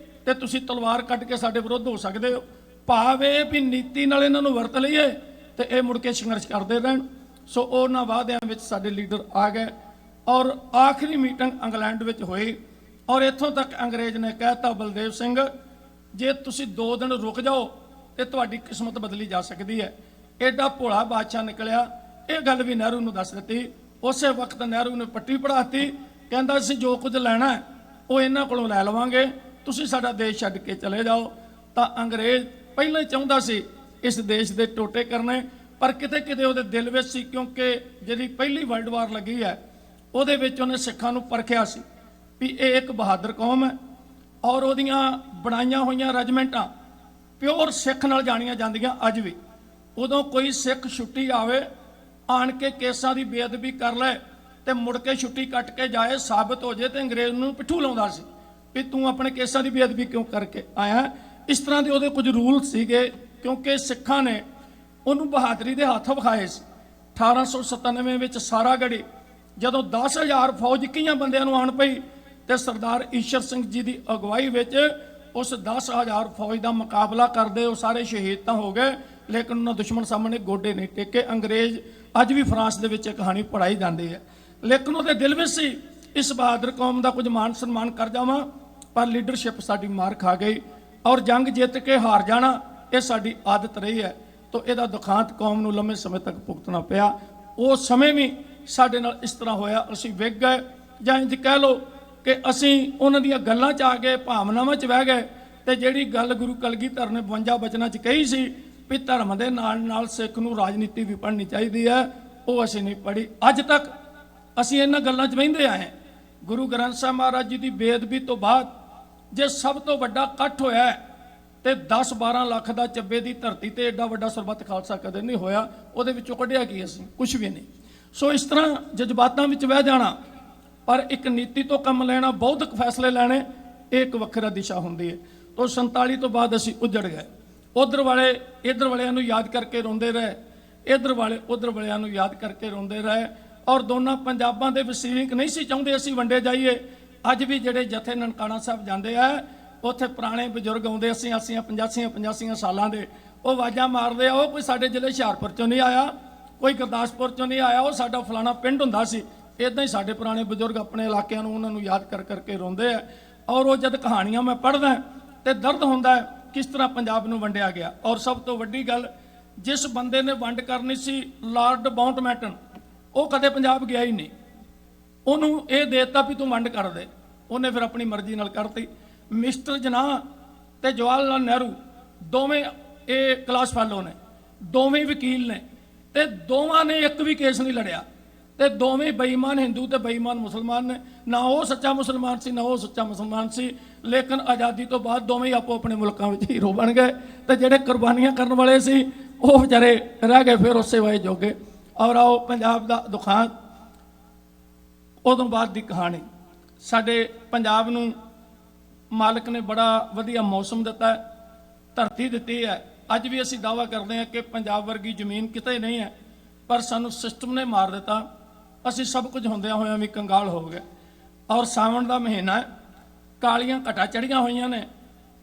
ਤੇ ਤੁਸੀਂ ਤਲਵਾਰ ਕੱਢ ਕੇ ਸਾਡੇ ਵਿਰੁੱਧ ਹੋ ਸਕਦੇ ਹੋ। ਭਾਵ ਇਹ ਵੀ ਨੀਤੀ ਨਾਲ ਇਹਨਾਂ ਨੂੰ ਵਰਤ ਲਈਏ ਤੇ ਇਹ ਮੁੜ ਕੇ ਸੰਘਰਸ਼ ਕਰਦੇ ਰਹਿਣ। ਸੋ ਉਹਨਾਂ ਵਾਅਦਿਆਂ ਵਿੱਚ ਸਾਡੇ ਲੀਡਰ ਆ ਗਏ ਔਰ ਆਖਰੀ ਮੀਟਿੰਗ ਇੰਗਲੈਂਡ ਵਿੱਚ ਹੋਈ ਔਰ ਇੱਥੋਂ ਤੱਕ ਅੰਗਰੇਜ਼ ਨੇ ਕਹਿਤਾ, ਬਲਦੇਵ ਸਿੰਘ ਜੇ ਤੁਸੀਂ 2 ਦਿਨ ਰੁਕ ਜਾਓ ਤੇ ਤੁਹਾਡੀ ਕਿਸਮਤ ਬਦਲੀ ਜਾ ਸਕਦੀ ਹੈ। ਐਡਾ ਭੋਲਾ ਬਾਦਸ਼ਾਹ ਨਿਕਲਿਆ। ਇਹ ਗੱਲ ਵੀ ਨਹਿਰੂ ਨੂੰ ਦੱਸ ਦਿੱਤੀ। ਉਸੇ ਵਕਤ ਨਹਿਰੂ ਨੇ ਪੱਟੀ ਪੜਾਤੀ, ਕਹਿੰਦਾ ਅਸੀਂ ਜੋ ਕੁਝ ਲੈਣਾ ਉਹ ਇਹਨਾਂ ਕੋਲੋਂ ਲੈ ਲਵਾਂਗੇ, ਤੁਸੀਂ ਸਾਡਾ ਦੇਸ਼ ਛੱਡ ਕੇ ਚਲੇ ਜਾਓ। ਤਾਂ ਅੰਗਰੇਜ਼ ਪਹਿਲਾਂ ਹੀ ਚਾਹੁੰਦਾ ਸੀ ਇਸ ਦੇਸ਼ ਦੇ ਟੋਟੇ ਕਰਨੇ, ਪਰ ਕਿਤੇ ਕਿਤੇ ਉਹਦੇ ਦਿਲ ਵਿੱਚ ਸੀ, ਕਿਉਂਕਿ ਜਿਹੜੀ ਪਹਿਲੀ ਵਰਲਡ ਵਾਰ ਲੱਗੀ ਹੈ ਉਹਦੇ ਵਿੱਚ ਉਹਨੇ ਸਿੱਖਾਂ ਨੂੰ ਪਰਖਿਆ ਸੀ ਵੀ ਇਹ ਇੱਕ ਬਹਾਦਰ ਕੌਮ ਹੈ ਔਰ ਉਹਦੀਆਂ ਬਣਾਈਆਂ ਹੋਈਆਂ ਰੈਜੀਮੈਂਟਾਂ ਪਿਓਰ ਸਿੱਖ ਨਾਲ ਜਾਣੀਆਂ ਜਾਂਦੀਆਂ ਅੱਜ ਵੀ। ਉਦੋਂ ਕੋਈ ਸਿੱਖ ਛੁੱਟੀ ਆਵੇ ਆਣ ਕੇ ਕੇਸਾਂ ਦੀ ਬੇਅਦਬੀ ਕਰ ਲੈ ਤੇ ਮੁੜ ਕੇ ਛੁੱਟੀ ਕੱਟ ਕੇ ਜਾਏ, ਸਾਬਤ ਹੋ ਜੇ ਤੇ ਅੰਗਰੇਜ਼ ਨੂੰ ਪਿੱਠੂ ਲਾਉਂਦਾ ਸੀ ਵੀ ਤੂੰ ਆਪਣੇ ਕੇਸਾਂ ਦੀ ਬੇਅਦਬੀ ਕਿਉਂ ਕਰਕੇ ਆਇਆ। ਇਸ ਤਰ੍ਹਾਂ ਦੇ ਉਹਦੇ ਕੁਝ ਰੂਲ ਸੀਗੇ ਕਿਉਂਕਿ ਸਿੱਖਾਂ ਨੇ ਉਹਨੂੰ ਬਹਾਦਰੀ ਦੇ ਹੱਥ ਵਿਖਾਏ ਸੀ। 1897 ਵਿੱਚ ਸਾਰਾਗੜ੍ਹੀ ਜਦੋਂ 10,000 ਫੌਜ 21 ਬੰਦਿਆਂ ਨੂੰ ਆਣ ਪਈ ਤੇ ਸਰਦਾਰ ਈਸ਼ਰ ਸਿੰਘ ਜੀ ਦੀ ਅਗਵਾਈ ਵਿੱਚ ਉਸ 10,000 ਫੌਜ ਦਾ ਮੁਕਾਬਲਾ ਕਰਦੇ ਉਹ ਸਾਰੇ ਸ਼ਹੀਦ ਤਾਂ ਹੋ ਗਏ, ਲੇਕਿਨ ਉਹਨਾਂ ਦੁਸ਼ਮਣ ਸਾਹਮਣੇ ਗੋਡੇ ਨਹੀਂ ਟੇਕੇ। ਅੰਗਰੇਜ਼ ਅੱਜ ਵੀ ਫਰਾਂਸ ਦੇ ਵਿੱਚ ਇਹ ਕਹਾਣੀ ਪੜ੍ਹਾਈ ਜਾਂਦੀ ਹੈ, ਲੇਕਿਨ ਉਹਦੇ ਦਿਲ ਵਿੱਚ ਸੀ ਇਸ ਬਹਾਦਰ ਕੌਮ ਦਾ ਕੁਝ ਮਾਨ ਸਨਮਾਨ ਕਰ ਜਾਵਾਂ, ਪਰ ਲੀਡਰਸ਼ਿਪ ਸਾਡੀ ਮਾਰ ਖਾ ਗਈ ਔਰ ਜੰਗ ਜਿੱਤ ਕੇ ਹਾਰ ਜਾਣਾ ਇਹ ਸਾਡੀ ਆਦਤ ਰਹੀ ਹੈ। ਤਾਂ ਇਹਦਾ ਦੁਖਾਂਤ ਕੌਮ ਨੂੰ ਲੰਮੇ ਸਮੇਂ ਤੱਕ ਭੁਗਤਣਾ ਪਿਆ। ਉਹ ਸਮੇਂ ਵੀ ਸਾਡੇ ਨਾਲ ਇਸ ਤਰ੍ਹਾਂ ਹੋਇਆ, ਅਸੀਂ ਵਿਕ ਗਏ ਜਾਂ ਇੰਜ ਕਹਿ ਲਓ ਕਿ ਅਸੀਂ ਉਹਨਾਂ ਦੀਆਂ ਗੱਲਾਂ 'ਚ ਆ ਗਏ, ਭਾਵਨਾਵਾਂ 'ਚ ਬਹਿ ਗਏ। ਤੇ ਜਿਹੜੀ ਗੱਲ ਗੁਰੂ ਕਲਗੀਧਰ ਨੇ 52 ਬਚਨਾਂ 'ਚ ਕਹੀ ਸੀ ਵੀ ਧਰਮ ਦੇ ਨਾਲ ਨਾਲ ਸਿੱਖ ਨੂੰ ਰਾਜਨੀਤੀ ਵੀ ਪੜ੍ਹਨੀ ਚਾਹੀਦੀ ਹੈ, ਉਹ ਅਸੀਂ ਨਹੀਂ ਪੜ੍ਹੀ। ਅੱਜ ਤੱਕ ਅਸੀਂ ਇਹਨਾਂ ਗੱਲਾਂ 'ਚ ਬਹਿੰਦੇ ਆਏ। ਗੁਰੂ ਗ੍ਰੰਥ ਸਾਹਿਬ ਮਹਾਰਾਜ ਜੀ ਦੀ ਬੇਅਦਬੀ ਤੋਂ ਬਾਅਦ ਜੇ ਸਭ ਤੋਂ ਵੱਡਾ ਇਕੱਠ ਹੋਇਆ ਤੇ 10-12 ਲੱਖ ਦਾ ਚੱਬੇ ਦੀ ਧਰਤੀ ਤੇ ਐਡਾ ਵੱਡਾ ਸਰਬੱਤ ਖਾਲਸਾ ਕਦੇ ਨਹੀਂ ਹੋਇਆ। ਉਹਦੇ ਵਿੱਚੋਂ ਕੱਢਿਆ ਕੀ ਅਸੀਂ? ਕੁਝ ਵੀ ਨਹੀਂ। ਸੋ ਇਸ ਤਰ੍ਹਾਂ ਜਜ਼ਬਾਤਾਂ ਵਿੱਚ ਵਹਿ ਜਾਣਾ, ਪਰ ਇੱਕ ਨੀਤੀ ਤੋਂ ਕੰਮ ਲੈਣਾ, ਬੌਧਿਕ ਫੈਸਲੇ ਲੈਣੇ, ਇਹ ਇੱਕ ਵੱਖਰਾ ਦਿਸ਼ਾ ਹੁੰਦੀ ਹੈ। ਤੋਂ 47 ਤੋਂ ਬਾਅਦ ਅਸੀਂ ਉੱਜੜ ਗਏ। ਉਧਰ ਵਾਲੇ ਇਧਰ ਵਾਲਿਆਂ ਨੂੰ ਯਾਦ ਕਰਕੇ ਰੋਂਦੇ ਰਹੇ, ਇਧਰ ਵਾਲੇ ਉਧਰ ਵਾਲਿਆਂ ਨੂੰ ਯਾਦ ਕਰਕੇ ਰੋਂਦੇ ਰਹੇ ਔਰ ਦੋਨਾਂ ਪੰਜਾਬਾਂ ਦੇ ਵਸਨੀਕ ਨਹੀਂ ਸੀ ਚਾਹੁੰਦੇ ਅਸੀਂ ਵੰਡੇ ਜਾਈਏ। ਅੱਜ ਵੀ ਜਿਹੜੇ ਜਥੇ ਨਨਕਾਣਾ ਸਾਹਿਬ ਜਾਂਦੇ ਆ ਉੱਥੇ ਪੁਰਾਣੇ ਬਜ਼ੁਰਗ ਆਉਂਦੇ 85 ਸਾਲਾਂ ਦੇ, ਉਹ ਆਵਾਜ਼ਾਂ ਮਾਰਦੇ ਆ, ਉਹ ਕੋਈ ਸਾਡੇ ਜ਼ਿਲ੍ਹੇ ਹੁਸ਼ਿਆਰਪੁਰ ਚੋਂ ਨਹੀਂ ਆਇਆ, ਕੋਈ ਗੁਰਦਾਸਪੁਰ ਚੋਂ ਨਹੀਂ ਆਇਆ, ਉਹ ਸਾਡਾ ਫਲਾਣਾ ਪਿੰਡ ਹੁੰਦਾ ਸੀ। ਇਦਾਂ ਹੀ ਸਾਡੇ ਪੁਰਾਣੇ ਬਜ਼ੁਰਗ ਆਪਣੇ ਇਲਾਕਿਆਂ ਨੂੰ ਉਹਨਾਂ ਨੂੰ ਯਾਦ ਕਰ ਕਰਕੇ ਰੋਂਦੇ ਆ। ਔਰ ਉਹ ਜਦ ਕਹਾਣੀਆਂ ਮੈਂ ਪੜ੍ਹਦਾ ਤੇ ਦਰਦ ਹੁੰਦਾ ਹੈ ਕਿਸ ਤਰ੍ਹਾਂ ਪੰਜਾਬ ਨੂੰ ਵੰਡਿਆ ਗਿਆ। ਔਰ ਸਭ ਤੋਂ ਵੱਡੀ ਗੱਲ, ਜਿਸ ਬੰਦੇ ਨੇ ਵੰਡ ਕਰਨੀ ਸੀ ਲਾਰਡ ਮਾਊਂਟਬੈਟਨ, ਉਹ ਕਦੇ ਪੰਜਾਬ ਗਿਆ ਹੀ ਨਹੀਂ। ਉਹਨੂੰ ਇਹ ਦੇਤਾ ਵੀ ਤੂੰ ਵੰਡ ਕਰ ਦੇ, ਉਹਨੇ ਫਿਰ ਆਪਣੀ ਮਰਜ਼ੀ ਨਾਲ ਕਰਤੀ। ਮਿਸਟਰ ਜਨਾਹ ਤੇ ਜਵਾਹਰ ਲਾਲ ਨਹਿਰੂ ਦੋਵੇਂ ਇਹ ਕਲਾਸ ਫੈਲੋ ਨੇ, ਦੋਵੇਂ ਵਕੀਲ ਨੇ ਤੇ ਦੋਵਾਂ ਨੇ ਇੱਕ ਵੀ ਕੇਸ ਨਹੀਂ ਲੜਿਆ ਤੇ ਦੋਵੇਂ ਬੇਈਮਾਨ ਹਿੰਦੂ ਤੇ ਬੇਈਮਾਨ ਮੁਸਲਮਾਨ ਨੇ। ਨਾ ਉਹ ਸੱਚਾ ਮੁਸਲਮਾਨ ਸੀ ਨਾ ਉਹ ਸੱਚਾ ਮੁਸਲਮਾਨ ਸੀ, ਲੇਕਿਨ ਆਜ਼ਾਦੀ ਤੋਂ ਬਾਅਦ ਦੋਵੇਂ ਹੀ ਆਪੋ ਆਪਣੇ ਮੁਲਕਾਂ ਵਿੱਚ ਹੀਰੋ ਬਣ ਗਏ ਤੇ ਜਿਹੜੇ ਕੁਰਬਾਨੀਆਂ ਕਰਨ ਵਾਲੇ ਸੀ ਉਹ ਵਿਚਾਰੇ ਰਹਿ ਗਏ ਫਿਰ ਉਸੇ ਵਾਏ ਜੋਗੇ। ਔਰ ਆਓ ਪੰਜਾਬ ਦਾ ਦੁਖਾਂਤ, ਉਦੋਂ ਬਾਅਦ ਦੀ ਕਹਾਣੀ। ਸਾਡੇ ਪੰਜਾਬ ਨੂੰ ਮਾਲਕ ਨੇ ਬੜਾ ਵਧੀਆ ਮੌਸਮ ਦਿੱਤਾ, ਧਰਤੀ ਦਿੱਤੀ ਹੈ। ਅੱਜ ਵੀ ਅਸੀਂ ਦਾਅਵਾ ਕਰਦੇ ਹਾਂ ਕਿ ਪੰਜਾਬ ਵਰਗੀ ਜ਼ਮੀਨ ਕਿਤੇ ਨਹੀਂ ਹੈ, ਪਰ ਸਾਨੂੰ ਸਿਸਟਮ ਨੇ ਮਾਰ ਦਿੱਤਾ। ਅਸੀਂ ਸਭ ਕੁਝ ਹੁੰਦਿਆਂ ਹੋਇਆਂ ਵੀ ਕੰਗਾਲ ਹੋ ਗਏ। ਔਰ ਸਾਵਣ ਦਾ ਮਹੀਨਾ ਹੈ, ਕਾਲੀਆਂ ਘਟਾ ਚੜੀਆਂ ਹੋਈਆਂ ਨੇ,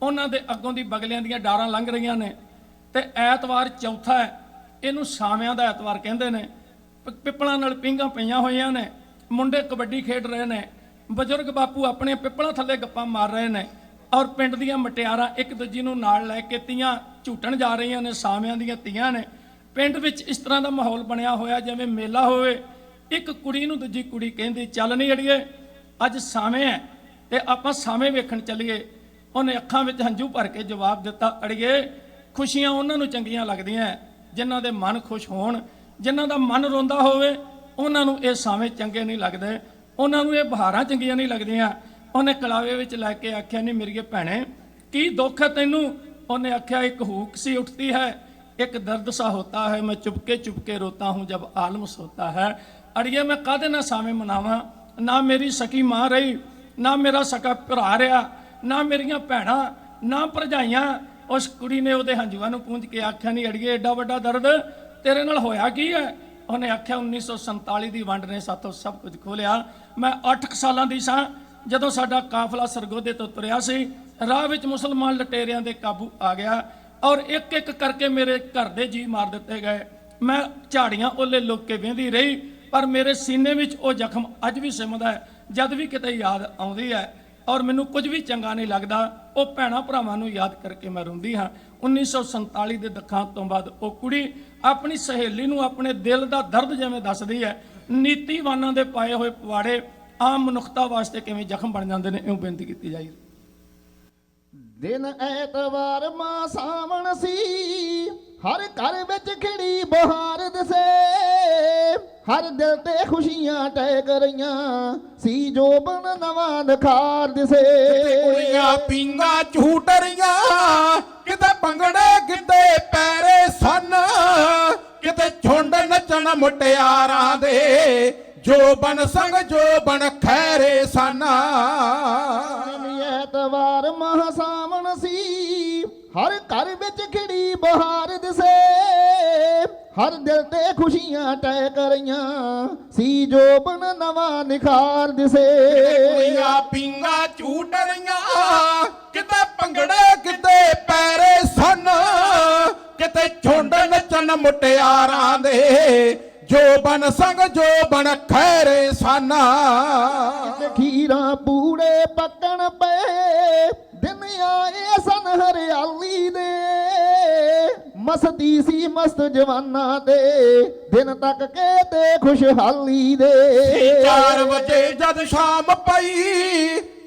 ਉਹਨਾਂ ਦੇ ਅੱਗੋਂ ਦੀ ਬਗਲਿਆਂ ਦੀਆਂ ਡਾਰਾਂ ਲੰਘ ਰਹੀਆਂ ਨੇ ਤੇ ਐਤਵਾਰ ਚੌਥਾ ਹੈ, ਇਹਨੂੰ ਸਾਵਿਆਂ ਦਾ ਐਤਵਾਰ ਕਹਿੰਦੇ ਨੇ। ਪਿੱਪਲਾਂ ਨਾਲ ਪੀਂਘਾਂ ਪਈਆਂ ਹੋਈਆਂ ਨੇ, ਮੁੰਡੇ ਕਬੱਡੀ ਖੇਡ ਰਹੇ ਨੇ, ਬਜ਼ੁਰਗ ਬਾਪੂ ਆਪਣੇ ਪਿੱਪਲਾਂ ਥੱਲੇ ਗੱਪਾਂ ਮਾਰ ਰਹੇ ਨੇ ਔਰ ਪਿੰਡ ਦੀਆਂ ਮਟਿਆਰਾਂ ਇੱਕ ਦੂਜੀ ਨੂੰ ਨਾਲ ਲੈ ਕੇ ਤੀਆਂ ਝੂਟਣ ਜਾ ਰਹੀਆਂ ਨੇ, ਸਾਵਿਆਂ ਦੀਆਂ ਤੀਆਂ ਨੇ। ਪਿੰਡ ਵਿੱਚ ਇਸ ਤਰ੍ਹਾਂ ਦਾ ਮਾਹੌਲ ਬਣਿਆ ਹੋਇਆ ਜਿਵੇਂ ਮੇਲਾ ਹੋਵੇ। ਇੱਕ ਕੁੜੀ ਨੂੰ ਦੂਜੀ ਕੁੜੀ ਕਹਿੰਦੀ ਚੱਲ ਨਹੀਂ ਅੜੀਏ ਅੱਜ ਸਾਵੇਂ ਹੈ ਤੇ ਆਪਾਂ ਸਾਵੇਂ ਵੇਖਣ ਚੱਲੀਏ। ਉਹਨੇ ਅੱਖਾਂ ਵਿੱਚ ਹੰਝੂ ਭਰ ਕੇ ਜਵਾਬ ਦਿੱਤਾ, ਅੜੀਏ ਖੁਸ਼ੀਆਂ ਉਹਨਾਂ ਨੂੰ ਚੰਗੀਆਂ ਲੱਗਦੀਆਂ ਜਿਨ੍ਹਾਂ ਦੇ ਮਨ ਖੁਸ਼ ਹੋਣ, ਜਿਨ੍ਹਾਂ ਦਾ ਮਨ ਰੋਂਦਾ ਹੋਵੇ ਉਹਨਾਂ ਨੂੰ ਇਹ ਸਾਵੇਂ ਚੰਗੇ ਨਹੀਂ ਲੱਗਦੇ, ਉਹਨਾਂ ਨੂੰ ਇਹ ਬਹਾਰਾਂ ਚੰਗੀਆਂ ਨਹੀਂ ਲੱਗਦੀਆਂ। ਉਹਨੇ ਕਲਾਵੇ ਵਿੱਚ ਲੈ ਕੇ ਆਖਿਆ, ਨਹੀਂ ਮੇਰੀਏ ਭੈਣੇ ਕੀ ਦੁੱਖ ਹੈ ਤੈਨੂੰ? ਉਹਨੇ ਆਖਿਆ ਇੱਕ ਹੂਕ सी उठती है, एक दर्द सा होता है, मैं चुपके चुपके रोता हूँ जब आलम सोता है। अड़िए मैं कादे ना साਵੇਂ ਮਨਾਵਾਂ, ਨਾ ਮੇਰੀ ਸਕੀ ਮਾਂ ਰਹੀ, ਨਾ ਮੇਰਾ ਸਕਾ ਭਰਾ ਰਿਹਾ, ਨਾ ਮੇਰੀਆਂ ਭੈਣਾਂ, ਨਾ ਭਰਜਾਈਆਂ। ਉਸ ਕੁੜੀ ਨੇ ਉਹਦੇ ਹੰਝੂਆਂ ਨੂੰ ਪੂੰਝ ਕੇ ਆਖਿਆ, ਨਹੀਂ ਅੜੀਏ ਐਡਾ ਵੱਡਾ ਦਰਦ ਤੇਰੇ ਨਾਲ ਹੋਇਆ ਕੀ ਹੈ? ਉਹਨੇ ਆਖਿਆ 1947 ਦੀ ਵੰਡ ਨੇ ਸਾਥੋਂ ਸਭ ਕੁਝ ਖੋਲਿਆ। ਮੈਂ 8 ਸਾਲਾਂ ਦੀ ਸਾਂ ਜਦੋਂ ਸਾਡਾ ਕਾਫਲਾ ਸਰਗੋਧੇ ਤੋਂ ਤੁਰਿਆ ਸੀ, ਰਾਹ ਵਿੱਚ ਮੁਸਲਮਾਨ ਲਟੇਰਿਆਂ ਦੇ ਕਾਬੂ ਆ ਗਿਆ ਔਰ ਇੱਕ ਇੱਕ ਕਰਕੇ ਮੇਰੇ ਘਰ ਦੇ ਜੀ ਮਾਰ ਦਿੱਤੇ ਗਏ। ਮੈਂ ਝਾੜੀਆਂ ਓਲੇ ਲੁੱਕ ਕੇ ਵੇਂਦੀ ਰਹੀ, ਪਰ ਮੇਰੇ ਸੀਨੇ ਵਿੱਚ ਉਹ ਜ਼ਖਮ ਅੱਜ ਵੀ ਸਿਮਦਾ ਹੈ ਜਦ ਵੀ ਕਿਤੇ ਯਾਦ ਆਉਂਦੀ ਹੈ ਔਰ ਮੈਨੂੰ ਕੁਝ ਵੀ ਚੰਗਾ ਨਹੀਂ ਲੱਗਦਾ। ਉਹ ਭੈਣਾਂ ਭਰਾਵਾਂ ਨੂੰ ਯਾਦ ਕਰਕੇ ਮੈਂ ਰੋਂਦੀ ਹਾਂ। 1947 ਦੇ ਦੁਖਾਂਤ ਤੋਂ ਬਾਅਦ ਉਹ ਕੁੜੀ ਆਪਣੀ ਸਹੇਲੀ ਨੂੰ ਆਪਣੇ ਦਿਲ ਦਾ ਦਰਦ ਜਿਵੇਂ ਦੱਸਦੀ ਹੈ, ਨੀਤੀਵਾਨਾਂ ਦੇ ਪਾਏ ਹੋਏ ਪਵਾੜੇ ਆਮ ਮਨੁੱਖਤਾ ਵਾਸਤੇ ਕਿਵੇਂ ਜ਼ਖਮ ਬਣ ਜਾਂਦੇ ਨੇ, ਇਉਂ ਬੇਨਤੀ ਕੀਤੀ ਜਾਈ। ਦਿਨ ਐਤਵਾਰ ਮਾਂ ਸਾਵਣ ਸੀ, ਹਰ ਘਰ ਵਿੱਚ ਖਿੜੀ ਬਹਾਰ ਦਿਸੇ, ਹਰ ਦਿਲ ਤੇ ਖੁਸ਼ੀਆਂ ਟਹਿਕ ਰਹੀਆਂ ਸੀ ਜੋਬਨ ਨਵਾਂ ਨਿਖਾਰ ਦਿਸੇ ਕੁੜੀਆਂ ਪੀਂਗਾ ਝੂਟ ਰਹੀਆਂ ਕਿਤੇ ਭੰਗੜੇ ਗਿੱਧੇ ਪੈਰੇ ਸਨ ਕਿਤੇ ਝੁੰਡ ਨੱਚਣ ਮੁਟਿਆਰਾਂ ਦੇ ਜੋਬਨ ਸੰਗ ਜੋਬਨ ਖੈਰੇ ਸਨ ਐਤਵਾਰ ਮਹਾਂ ਸਾਵਣ ਸੀ ਹਰ ਘਰ ਵਿੱਚ ਖਿੜੀ ਬਹਾਰ ਦਿਸੇ ਹਰ ਦਿਲ ਤੇ ਖੁਸ਼ੀਆਂ ਟਹਿਕ ਰਹੀਆਂ ਸੀ ਜੋਬਨ ਨਵਾਂ ਨਿਖਾਰ ਦਿਸੇ ਕੁੜੀਆਂ ਪੀਂਗਾ ਝੂਟ ਰਹੀਆਂ ਕਿਤੇ ਭੰਗੜੇ ਗਿੱਧੇ ਪੈਰੇ ਸਨ ਕਿਤੇ ਝੁੰਡ ਨੱਚਣ ਮੁਟਿਆਰਾਂ ਦੇ ਜੋਬਨ ਸੰਗ ਜੋਬਨ ਖੈਰੇ ਸਨ ਖੀਰਾਂ ਪੂੜੇ ਪੱਕਣ ਪਏ ਦਿਨ ਆਏ ਸਨ ਹਰਿਆਲੀ ਦੇ ਮਸਤੀ ਸੀ ਮਸਤ ਜਵਾਨਾਂ ਦੇ ਦਿਨ ਤੱਕ ਕੇ ਤੇ ਖੁਸ਼ਹਾਲੀ ਦੇ 4 ਵਜੇ ਜਦ ਸ਼ਾਮ ਪਈ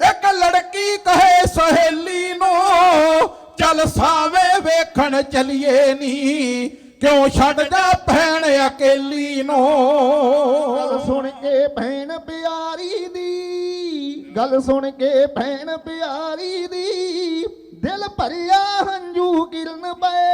ਇੱਕ ਲੜਕੀ ਕਹੇ ਸਹੇਲੀ ਨੂੰ ਚੱਲ ਸਾਵੇਂ ਵੇਖਣ ਚਲੀਏ ਨੀ ਕਿਉਂ ਛੱਡ ਜਾ ਭੈਣ ਅਕੇਲੀ ਨੂੰ ਗੱਲ ਸੁਣ ਕੇ ਭੈਣ ਪਿਆਰੀ ਦੀ ਗੱਲ ਸੁਣ ਕੇ ਭੈਣ ਪਿਆਰੀ ਦੀ ਦਿਲ ਭਰਿਆ ਹੰਝੂ ਕਿਰਨ ਪਏ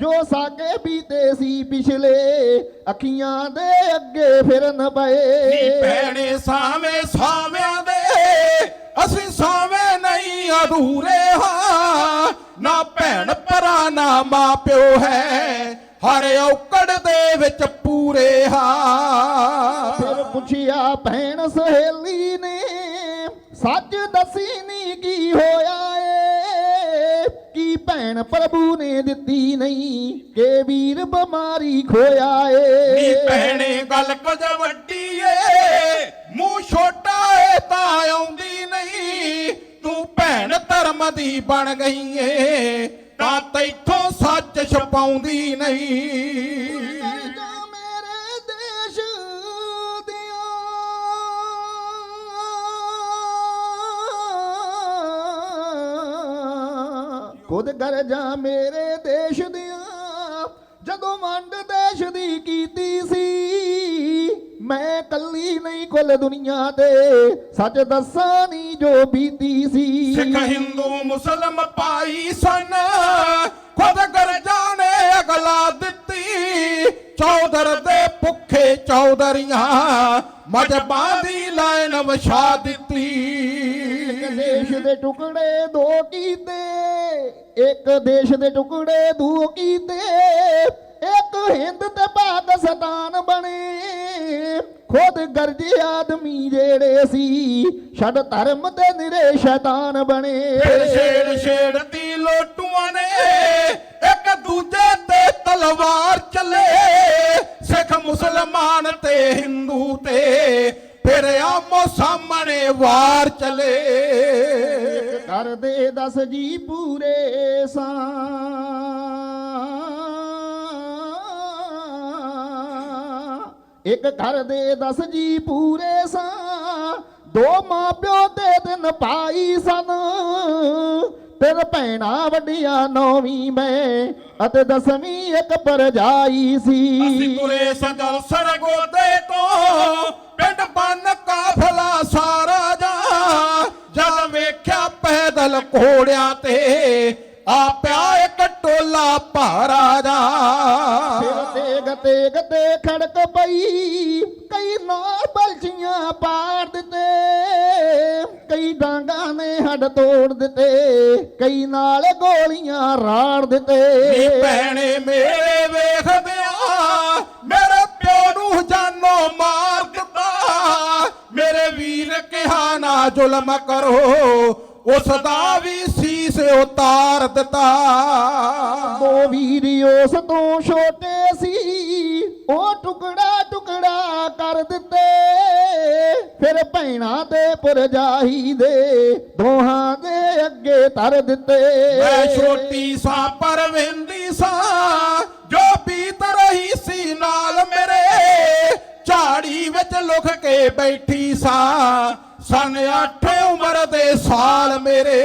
ਜੋ ਸਾਕੇ ਬੀਤੇ ਸੀ ਪਿਛਲੇ ਅੱਖੀਆਂ ਦੇ ਅੱਗੇ ਫਿਰਨ ਨੀ ਪਏ ਭੈਣੇ ਸਾਵੇਂ ਸਾਵਿਆਂ ਦੇ ਅਸੀਂ ਸਾਵੇਂ ਨਹੀਂ ਅਧੂਰੇ ਹਾਂ ਨਾ ਭੈਣ ਭਰਾ ਨਾ ਮਾਂ ਪਿਓ ਹੈ ਹਰ ਔਕੜ ਦੇ ਵਿੱਚ ਪੂਰੇ ਹਾਂ ਫਿਰ ਪੁੱਛਿਆ ਭੈਣ ਸਹੇਲੀ ਨੇ ਸੱਚ ਦੱਸੀ ਨੀ ਕੀ ਹੋਇਆ ਏ ਕੀ ਭੈਣ ਪ੍ਰਭੂ ਨੇ ਦਿੱਤੀ ਨਹੀਂ ਕਿ ਵੀਰ ਬਿਮਾਰੀ ਖੋਇਆ ਨੀ ਏ ਭੈਣੇ ਗੱਲ ਕੁਝ ਵੱਡੀ ਏ ਮੂੰਹ ਛੋਟਾ ਏ ਤਾਂ ਆਉਂਦੀ ਨਹੀਂ ਤੂੰ ਭੈਣ ਧਰਮ ਦੀ ਬਣ ਗਈ ਏ ਤਾਂ ਤੈਥੋਂ ਸੱਚ ਛਪਾਉਂਦੀ ਨਹੀਂ ਜਾ ਮੇਰੇ ਦੇਸ਼ ਦੀਆਂ ਖੁਦ ਗਰਜਾਂ ਮੇਰੇ ਦੇਸ਼ ਦੀਆਂ ਜਦੋਂ ਵੰਡ ਦੇਸ਼ ਦੀ ਕੀਤੀ ਸੀ ਮੈਂ ਕੱਲੀ ਨਹੀਂ ਕੁੱਲ ਦੁਨੀਆ ਤੇ ਸੱਚ ਦੱਸਾਂ ਨੀ ਜੋ ਬੀਤੀ ਸੀ ਸਿੱਖ ਹਿੰਦੂ ਮੁਸਲਮ ਪਾਈ ਸਨ ਖੁਦ ਗਰਜਾਂ ਨੇ ਅਗਲਾ ਦਿੱਤੀ ਚੌਧਰ ਦੇ ਭੁੱਖੇ ਚੌਧਰੀਆਂ ਮਜਬਾਂ ਦੀ ਲਾਈਨ ਵਿਛਾ ਦਿੱਤੀ ਇੱਕ ਦੇਸ਼ ਦੇ ਟੁਕੜੇ ਦੋ ਕੀਤੇ ਇੱਕ ਦੇਸ਼ ਦੇ ਟੁਕੜੇ ਦੋ ਕੀਤੇ ਇੱਕ ਹਿੰਦ ਤੇ ਪਾਕਿਸਤਾਨ ਬਣੇ ਖੁਦ ਗਰਜੇ ਆਦਮੀ ਜਿਹੜੇ ਸੀ ਛੱਡ ਧਰਮ ਤੇ ਨਿਰੇ ਸ਼ੈਤਾਨ ਬਣੇ ਫਿਰ ਛੇੜਤੀ ਲੋਟੂਆਂ ਨੇ ਇੱਕ ਦੂਜੇ ਤੇ ਤਲਵਾਰ ਚੱਲੇ ਸਿੱਖ ਮੁਸਲਮਾਨ ਤੇ ਹਿੰਦੂ ਤੇ ਫਿਰ ਆਮੋ ਸਾਹਮਣੇ ਵਾਰ ਚਲੇ ਘਰ ਦੇ 10 ਜੀ ਪੂਰੇ ਸਾਂ ਇੱਕ ਘਰ ਦੇ 10 ਜੀ ਪੂਰੇ ਸਾਂ ਦੋ ਮਾਂ ਪਿਓ ਤੇ ਦਿਨ ਪਾਈ ਸਨ ਤਿੰਨ ਭੈਣਾਂ ਵੱਡੀਆਂ 9ਵੀਂ ਮੈਂ ਅਤੇ 10ਵੀਂ ਇੱਕ ਪਰਜਾਈ ਸੀ ਅਸੀਂ ਤੁਰੇ ਸਜਲ ਸਰਗੋਦੇ ਤੋਂ ਪਿੰਡ ਬੰਨ ਕਾਫਲਾ ਸਾਰਾ ਜਾ ਜਦ ਵੇਖਿਆ ਪੈਦਲ ਘੋੜਿਆਂ ਤੇ ਆ ਪਿਆ ਇੱਕ ਟੋਲਾ ਭਾਰਾ ਜਾ ਫਿਰ ਤੇਗ ਤੇ ਖੜਕ ਪਈ ਕਈ ਨਾਲ ਬਲਚੀਆਂ ਪਾੜ ਦਿੱਤੇ ਕਈ ਡਾਂਗਾਂ ਨੇ ਹੱਡ ਤੋੜ ਦਿੱਤੇ ਕਈ ਨਾਲ ਗੋਲੀਆਂ ਰਾੜ ਦਿੱਤੇ ਨੀ ਭੈਣੇ ਮੇਰੇ ਵੇਖਦਿਆਂ ਮੇਰੇ ਪਿਓ ਨੂੰ ਜਾਨੋਂ ਮਾਰ ਦਿੱਤਾ ਮੇਰੇ ਵੀਰ ਕਿਹਾ ਨਾ ਜ਼ੁਲਮ ਕਰੋ ਉਸ ਦਾ ਵੀ ਸੀਸ ਉਤਾਰ ਦਿੱਤਾ ਦੋ ਵੀਰ ਉਸ ਤੋਂ ਛੋਟੇ ਸੀ ਉਹ ਟੁਕੜਾ ਟੁਕੜਾ ਕਰ ਦਿੱਤੇ ਫਿਰ ਭੈਣਾਂ ਤੇ ਪਰਜਾਈ ਦੇ ਦੋਹਾਂ ਦੇ ਅੱਗੇ ਧਰ ਦਿੱਤੇ ਮੈਂ ਛੋਟੀ ਸਾਂ ਪਰ ਵਹਿੰਦੀ ਸਾਂ ਜੋ ਬੀਤ ਰਹੀ ਸੀ ਨਾਲ ਮੇਰੇ ਝਾੜੀ ਵਿੱਚ ਲੁਕ ਕੇ ਬੈਠੀ ਸਾਂ ਸਨ 8 ਉਮਰ ਦੇ ਸਾਲ ਮੇਰੇ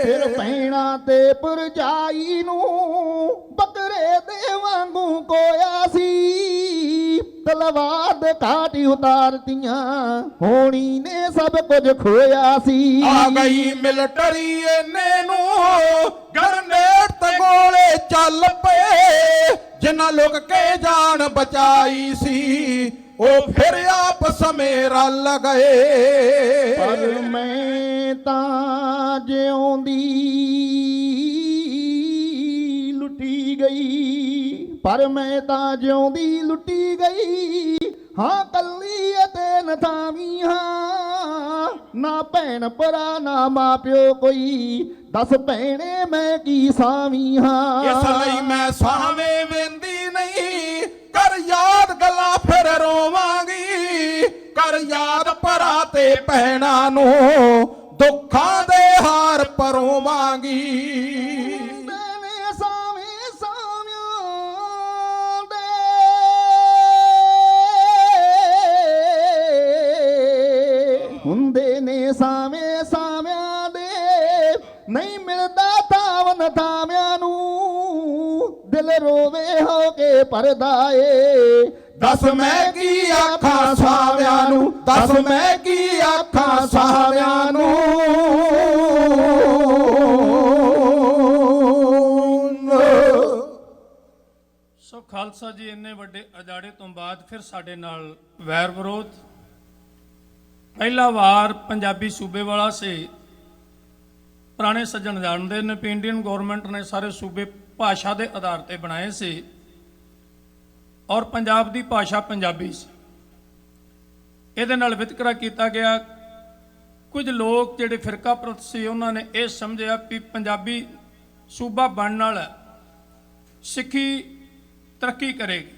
ਫਿਰ ਭੈਣਾਂ ਤੇ ਪਰਜਾਈ ਨੂੰ ਬੱਕਰੇ ਦੇ ਵਾਂਗੂ ਕੋਇਆ ਸੀ ਤਲਵਾਰ ਦੇ ਘਾਟ ਉਤਾਰਤੀਆਂ ਹੋਣੀ ਨੇ ਸਭ ਕੁਝ ਖੋਇਆ ਸੀ ਆ ਗਈ ਮਿਲਟਰੀ ਇਹਨੇ ਨੂੰ ਗਰਨੇਡ ਤੇ ਗੋਲੇ ਚੱਲ ਪਏ ਜਿਨ੍ਹਾਂ ਲੁਕ ਕੇ ਜਾਨ ਬਚਾਈ ਸੀ ਉਹ ਫਿਰ ਆਪ ਸਮੇਂ ਰਲ ਗਏ ਪਰ ਮੈਂ ਤਾਂ ਜਿਉਂਦੀ ਲੁੱਟੀ ਗਈ ਪਰ ਮੈਂ ਤਾਂ ਜਿਉਂਦੀ ਲੁੱਟੀ ਗਈ ਹਾਂ ਕੱਲੀ ਅਤੇ ਨਥਾਵੀ ਹਾਂ ਨਾ ਭੈਣ ਭਰਾ ਨਾ ਮਾਂ ਪਿਓ ਕੋਈ ਦੱਸ ਭੈਣੇ ਮੈਂ ਕੀ ਸਾਵੀ ਹਾਂ ਇਸ ਲਈ ਮੈਂ ਸਾਵੇਂ ਵੇਂਦੀ ਨਹੀਂ ਕਰ ਯਾਦ ਗੱਲਾਂ ਫਿਰ ਰੋਵਾਂਗੀ ਕਰ ਯਾਦ ਭਰਾ ਤੇ ਭੈਣਾਂ ਨੂੰ ਦੁੱਖਾਂ ਦੇ ਹਾਰ ਪਰੋਵਾਂਗੀ ਮੈਨੇ ਸਾਵੇਂ ਸਾਵਿਆਂ ਦੇ ਹੁੰਦੇ ਨੇ ਸਾਵੇਂ ਸਾਵਿਆਂ ਦੇ ਨਹੀਂ ਮਿਲਦਾ ਤਾਵਨ ਤਾਵਿਆਂ ਨੂੰ ਦਿਲ ਰੋਵੇ ਹੋ ਕੇ ਪਰਦਾ ਏ ਦੱਸ ਮੈਂ ਕੀ ਆਖਾਂ ਸਾਵਿਆਂ ਨੂੰ ਦੱਸ ਮੈਂ ਕੀ ਆਖਾਂ ਸਾਵਿਆਂ ਨੂੰ ਸੋ ਖਾਲਸਾ ਜੀ ਇੰਨੇ ਵੱਡੇ ਅਜਾੜੇ ਤੋਂ ਬਾਅਦ ਫਿਰ ਸਾਡੇ ਨਾਲ ਵੈਰ ਵਿਰੋਧ ਪਹਿਲਾ ਵਾਰ ਪੰਜਾਬੀ ਸੂਬੇ ਵਾਲਾ ਸੀ ਪੁਰਾਣੇ ਸੱਜਣ ਜਾਣਦੇ ਨੇ ਕਿ ਇੰਡੀਅਨ ਗਵਰਨਮੈਂਟ ਨੇ ਸਾਰੇ ਸੂਬੇ ਭਾਸ਼ਾ ਦੇ ਆਧਾਰ ਤੇ ਬਣਾਏ ਸੀ ਔਰ ਪੰਜਾਬ ਦੀ ਭਾਸ਼ਾ ਪੰਜਾਬੀ ਸੀ ਇਹਦੇ ਨਾਲ ਵਿਤਕਰਾ ਕੀਤਾ ਗਿਆ ਕੁਝ ਲੋਕ ਜਿਹੜੇ ਫਿਰਕਾ ਪ੍ਰਸਤ ਸੀ ਉਹਨਾਂ ਨੇ ਇਹ ਸਮਝਿਆ ਕਿ ਪੰਜਾਬੀ ਸੂਬਾ ਬਣਨ ਨਾਲ ਸਿੱਖੀ ਤਰੱਕੀ ਕਰੇਗੀ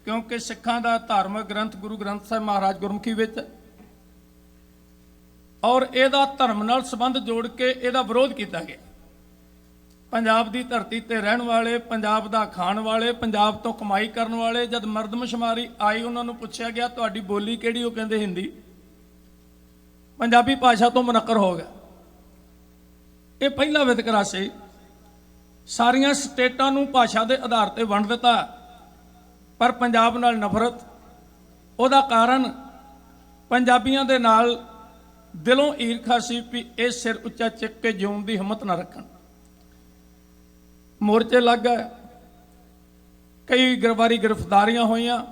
ਕਿਉਂਕਿ ਸਿੱਖਾਂ ਦਾ ਧਾਰਮਿਕ ਗ੍ਰੰਥ ਗੁਰੂ ਗ੍ਰੰਥ ਸਾਹਿਬ ਮਹਾਰਾਜ ਗੁਰਮੁਖੀ ਵਿੱਚ ਔਰ ਇਹਦਾ ਧਰਮ ਨਾਲ ਸੰਬੰਧ ਜੋੜ ਕੇ ਇਹਦਾ ਵਿਰੋਧ ਕੀਤਾ ਗਿਆ ਪੰਜਾਬ ਦੀ ਧਰਤੀ ਤੇ ਰਹਿਣ ਵਾਲੇ ਪੰਜਾਬ ਦਾ ਖਾਣ ਵਾਲੇ ਪੰਜਾਬ ਤੋਂ ਕਮਾਈ ਕਰਨ ਵਾਲੇ ਜਦ ਮਰਦਮਸ਼ੁਮਾਰੀ ਆਈ ਉਹਨਾਂ ਨੂੰ ਪੁੱਛਿਆ ਗਿਆ ਤੁਹਾਡੀ ਬੋਲੀ ਕਿਹੜੀ ਉਹ ਕਹਿੰਦੇ ਹਿੰਦੀ ਪੰਜਾਬੀ ਭਾਸ਼ਾ ਤੋਂ ਮੁਨੱਕਰ ਹੋ ਗਿਆ ਇਹ ਪਹਿਲਾ ਵਿਤਕਰਾ ਸੀ ਸਾਰੀਆਂ ਸਟੇਟਾਂ ਨੂੰ ਭਾਸ਼ਾ ਦੇ ਆਧਾਰ ਤੇ ਵੰਡ ਦਿੱਤਾ ਪਰ ਪੰਜਾਬ ਨਾਲ ਨਫ਼ਰਤ ਉਹਦਾ ਕਾਰਨ ਪੰਜਾਬੀਆਂ ਦੇ ਨਾਲ ਦਿਲੋਂ ਈਰਖਾ ਸੀ ਵੀ ਇਹ ਸਿਰ ਉੱਚਾ ਚੱਕ ਕੇ ਜਿਉਣ ਦੀ ਹਿੰਮਤ ਨਾ ਰੱਖਣ ਮੋਰਚੇ ਲੱਗ ਗਏ ਕਈ ਵਾਰੀ ਗ੍ਰਿਫਤਾਰੀਆਂ ਹੋਈਆਂ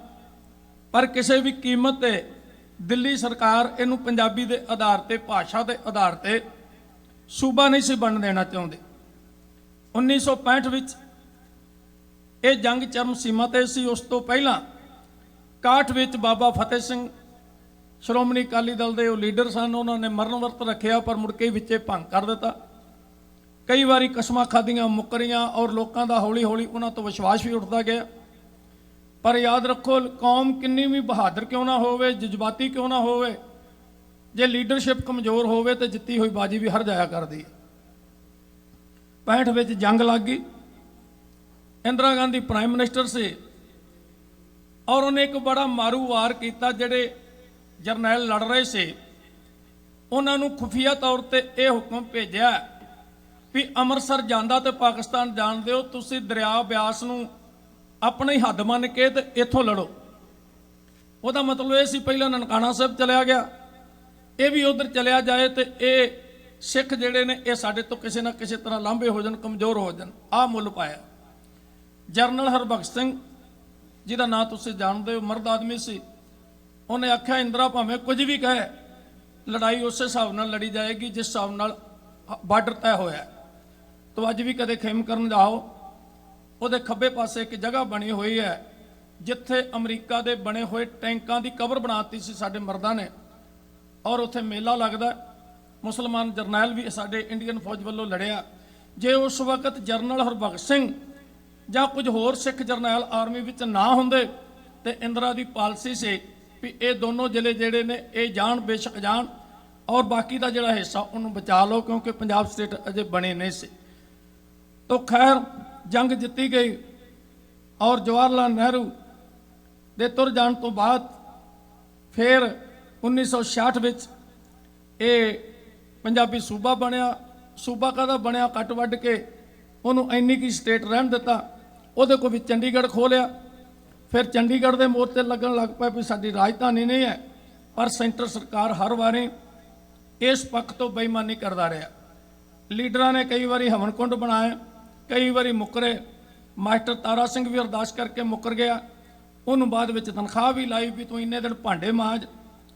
ਪਰ ਕਿਸੇ ਵੀ ਕੀਮਤ ਤੇ ਦਿੱਲੀ ਸਰਕਾਰ ਇਹਨੂੰ ਪੰਜਾਬੀ ਦੇ ਆਧਾਰ ਤੇ ਭਾਸ਼ਾ ਦੇ ਆਧਾਰ ਤੇ ਸੂਬਾ ਨਹੀਂ ਸੀ ਬਣਨ ਦੇਣਾ ਚਾਹੁੰਦੇ 1965 ਵਿੱਚ ਇਹ ਜੰਗ ਚਰਮ ਸੀਮਾ ਤੇ ਸੀ ਉਸ ਤੋਂ ਪਹਿਲਾਂ 61 ਵਿੱਚ ਬਾਬਾ ਫਤਿਹ ਸਿੰਘ ਸ਼੍ਰੋਮਣੀ ਅਕਾਲੀ ਦਲ ਦੇ ਉਹ ਲੀਡਰ ਸਨ ਉਹਨਾਂ ਨੇ ਮਰਨ ਵਰਤ ਰੱਖਿਆ ਪਰ ਮੁੜ ਕੇ ਵਿੱਚੇ ਭੰਗ ਕਰ ਦਿੱਤਾ ਕਈ ਵਾਰੀ ਕਸਮਾਂ ਖਾਧੀਆਂ ਮੁੱਕਰੀਆਂ ਔਰ ਲੋਕਾਂ ਦਾ ਹੌਲੀ ਹੌਲੀ ਉਹਨਾਂ ਤੋਂ ਵਿਸ਼ਵਾਸ ਵੀ ਉੱਠਦਾ ਗਿਆ ਪਰ ਯਾਦ ਰੱਖੋ ਕੌਮ ਕਿੰਨੀ ਵੀ ਬਹਾਦਰ ਕਿਉਂ ਨਾ ਹੋਵੇ ਜਜ਼ਬਾਤੀ ਕਿਉਂ ਨਾ ਹੋਵੇ ਜੇ ਲੀਡਰਸ਼ਿਪ ਕਮਜ਼ੋਰ ਹੋਵੇ ਤੇ ਜਿੱਤੀ ਹੋਈ ਬਾਜੀ ਵੀ ਹਾਰ ਜਾਇਆ ਕਰਦੀ ਹੈ 65 ਵਿੱਚ ਜੰਗ ਲੱਗ ਗਈ ਇੰਦਰਾ ਗਾਂਧੀ ਪ੍ਰਾਈਮ ਮਿਨਿਸਟਰ ਸੀ ਔਰ ਉਹਨੇ ਇੱਕ ਬੜਾ ਮਾਰੂ ਵਾਰ ਕੀਤਾ ਜਿਹੜੇ ਜਰਨੈਲ ਲੜ ਰਹੇ ਸੀ ਉਹਨਾਂ ਨੂੰ ਖੁਫੀਆ ਤੌਰ ਤੇ ਇਹ ਹੁਕਮ ਭੇਜਿਆ ਵੀ ਅੰਮ੍ਰਿਤਸਰ ਜਾਂਦਾ ਤੇ ਪਾਕਿਸਤਾਨ ਜਾਣ ਦਿਓ ਤੁਸੀਂ ਦਰਿਆ ਬਿਆਸ ਨੂੰ ਆਪਣੀ ਹੱਦ ਮੰਨ ਕੇ ਤੇ ਇੱਥੋਂ ਲੜੋ ਉਹਦਾ ਮਤਲਬ ਇਹ ਸੀ ਪਹਿਲਾਂ ਨਨਕਾਣਾ ਸਾਹਿਬ ਚਲਿਆ ਗਿਆ ਇਹ ਵੀ ਉਧਰ ਚਲਿਆ ਜਾਏ ਤੇ ਇਹ ਸਿੱਖ ਜਿਹੜੇ ਨੇ ਇਹ ਸਾਡੇ ਤੋਂ ਕਿਸੇ ਨਾ ਕਿਸੇ ਤਰ੍ਹਾਂ ਲਾਂਭੇ ਹੋ ਜਾਣ ਕਮਜ਼ੋਰ ਹੋ ਜਾਣ ਆਹ ਮੁੱਲ ਪਾਇਆ ਜਰਨਲ ਹਰਬਖਸ਼ ਸਿੰਘ ਜਿਹਦਾ ਨਾਂ ਤੁਸੀਂ ਜਾਣਦੇ ਹੋ ਮਰਦ ਆਦਮੀ ਸੀ ਉਹਨੇ ਆਖਿਆ ਇੰਦਰਾ ਭਾਵੇਂ ਕੁਝ ਵੀ ਕਹੇ ਲੜਾਈ ਉਸੇ ਹਿਸਾਬ ਨਾਲ ਲੜੀ ਜਾਏਗੀ ਜਿਸ ਹਿਸਾਬ ਨਾਲ ਬਾਰਡਰ ਤੈਅ ਹੋਇਆ ਤੋ ਅੱਜ ਵੀ ਕਦੇ ਖੇਮ ਕਰਨ ਜਾਓ ਉਹਦੇ ਖੱਬੇ ਪਾਸੇ ਇੱਕ ਜਗ੍ਹਾ ਬਣੀ ਹੋਈ ਹੈ ਜਿੱਥੇ ਅਮਰੀਕਾ ਦੇ ਬਣੇ ਹੋਏ ਟੈਂਕਾਂ ਦੀ ਕਬਰ ਬਣਾਤੀ ਸੀ ਸਾਡੇ ਮਰਦਾਂ ਨੇ ਔਰ ਉੱਥੇ ਮੇਲਾ ਲੱਗਦਾ ਮੁਸਲਮਾਨ ਜਰਨੈਲ ਵੀ ਸਾਡੇ ਇੰਡੀਅਨ ਫੌਜ ਵੱਲੋਂ ਲੜਿਆ ਜੇ ਉਸ ਵਕਤ ਜਰਨਲ ਹਰਬਖਸ਼ ਸਿੰਘ ਜਾਂ ਕੁਝ ਹੋਰ ਸਿੱਖ ਜਰਨੈਲ ਆਰਮੀ ਵਿੱਚ ਨਾ ਹੁੰਦੇ ਤੇ ਇੰਦਰਾ ਦੀ ਪਾਲਿਸੀ ਸੀ ਵੀ ਇਹ ਦੋਨੋਂ ਜ਼ਿਲ੍ਹੇ ਜਿਹੜੇ ਨੇ ਇਹ ਜਾਣ ਬੇਸ਼ੱਕ ਜਾਣ ਔਰ ਬਾਕੀ ਦਾ ਜਿਹੜਾ ਹਿੱਸਾ ਉਹਨੂੰ ਬਚਾ ਲਓ ਕਿਉਂਕਿ ਪੰਜਾਬ ਸਟੇਟ ਅਜੇ ਬਣੇ ਨਹੀਂ ਸੀ ਤੋ ਖੈਰ ਜੰਗ ਜਿੱਤੀ ਗਈ ਔਰ ਜਵਾਹਰ ਲਾਲ ਨਹਿਰੂ ਦੇ ਤੁਰ ਜਾਣ ਤੋਂ ਬਾਅਦ ਫਿਰ 1966 ਵਿੱਚ ਇਹ ਪੰਜਾਬੀ ਸੂਬਾ ਬਣਿਆ ਸੂਬਾ ਕਾਹਦਾ ਬਣਿਆ ਕੱਟ ਵੱਢ ਕੇ ਉਹਨੂੰ ਇੰਨੀ ਕੀ ਸਟੇਟ ਰਹਿਣ ਦਿੱਤਾ ਉਹਦੇ ਕੋਲ ਵੀ ਚੰਡੀਗੜ੍ਹ ਖੋਲਿਆ ਫਿਰ ਚੰਡੀਗੜ੍ਹ ਦੇ ਮੋਰਚੇ ਲੱਗਣ ਲੱਗ ਪਏ ਵੀ ਸਾਡੀ ਰਾਜਧਾਨੀ ਨਹੀਂ ਹੈ। ਪਰ ਸੈਂਟਰ ਸਰਕਾਰ ਹਰ ਵਾਰੀ ਇਸ ਪੱਖ ਤੋਂ ਬੇਈਮਾਨੀ ਕਰਦਾ ਰਿਹਾ। ਲੀਡਰਾਂ ਨੇ ਕਈ ਵਾਰੀ ਹਵਨਕੁੰਡ ਬਣਾਏ, ਕਈ ਵਾਰੀ ਮੁੱਕਰੇ। ਮਾਸਟਰ ਤਾਰਾ ਸਿੰਘ ਵੀ ਅਰਦਾਸ ਕਰਕੇ ਮੁੱਕਰ ਗਿਆ, ਉਹਨੂੰ ਬਾਅਦ ਵਿੱਚ ਤਨਖਾਹ ਵੀ ਲਾਈ ਵੀ ਤੂੰ ਇੰਨੇ ਦਿਨ ਭਾਂਡੇ ਮਾਂਜ,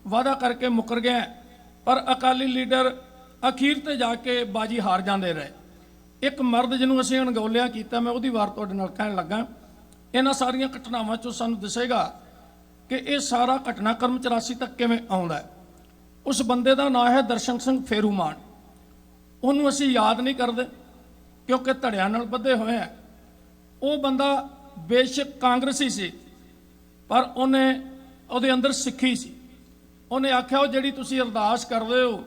ਵਾਅਦਾ ਕਰਕੇ ਮੁੱਕਰ ਗਿਆ। ਪਰ ਅਕਾਲੀ ਲੀਡਰ ਅਖੀਰ ਤੇ ਜਾ ਕੇ ਬਾਜੀ ਹਾਰ ਜਾਂਦੇ ਰਹੇ। ਇੱਕ ਮਰਦ ਜਿਹਨੂੰ ਅਸੀਂ ਅਣਗੌਲਿਆ ਕੀਤਾ, ਮੈਂ ਉਹਦੀ ਵਾਰ ਤੁਹਾਡੇ ਨਾਲ ਕਹਿਣ ਲੱਗਾ। ਇਹਨਾਂ ਸਾਰੀਆਂ ਘਟਨਾਵਾਂ 'ਚੋਂ ਸਾਨੂੰ ਦਿਸੇਗਾ ਕਿ ਇਹ ਸਾਰਾ ਘਟਨਾਕ੍ਰਮ 84 ਤੱਕ ਕਿਵੇਂ ਆਉਂਦਾ ਹੈ। ਉਸ ਬੰਦੇ ਦਾ ਨਾਂ ਹੈ ਦਰਸ਼ਨ ਸਿੰਘ ਫੇਰੂਮਾਨ। ਉਹਨੂੰ ਅਸੀਂ ਯਾਦ ਨਹੀਂ ਕਰਦੇ ਕਿਉਂਕਿ ਧੜਿਆਂ ਨਾਲ ਬੱਧੇ ਹੋਏ ਆ। ਉਹ ਬੰਦਾ ਬੇਸ਼ੱਕ ਕਾਂਗਰਸੀ ਸੀ, ਪਰ ਉਹਦੇ ਅੰਦਰ ਸਿੱਖੀ ਸੀ। ਉਹਨੇ ਆਖਿਆ ਉਹ ਜਿਹੜੀ ਤੁਸੀਂ ਅਰਦਾਸ ਕਰਦੇ ਹੋ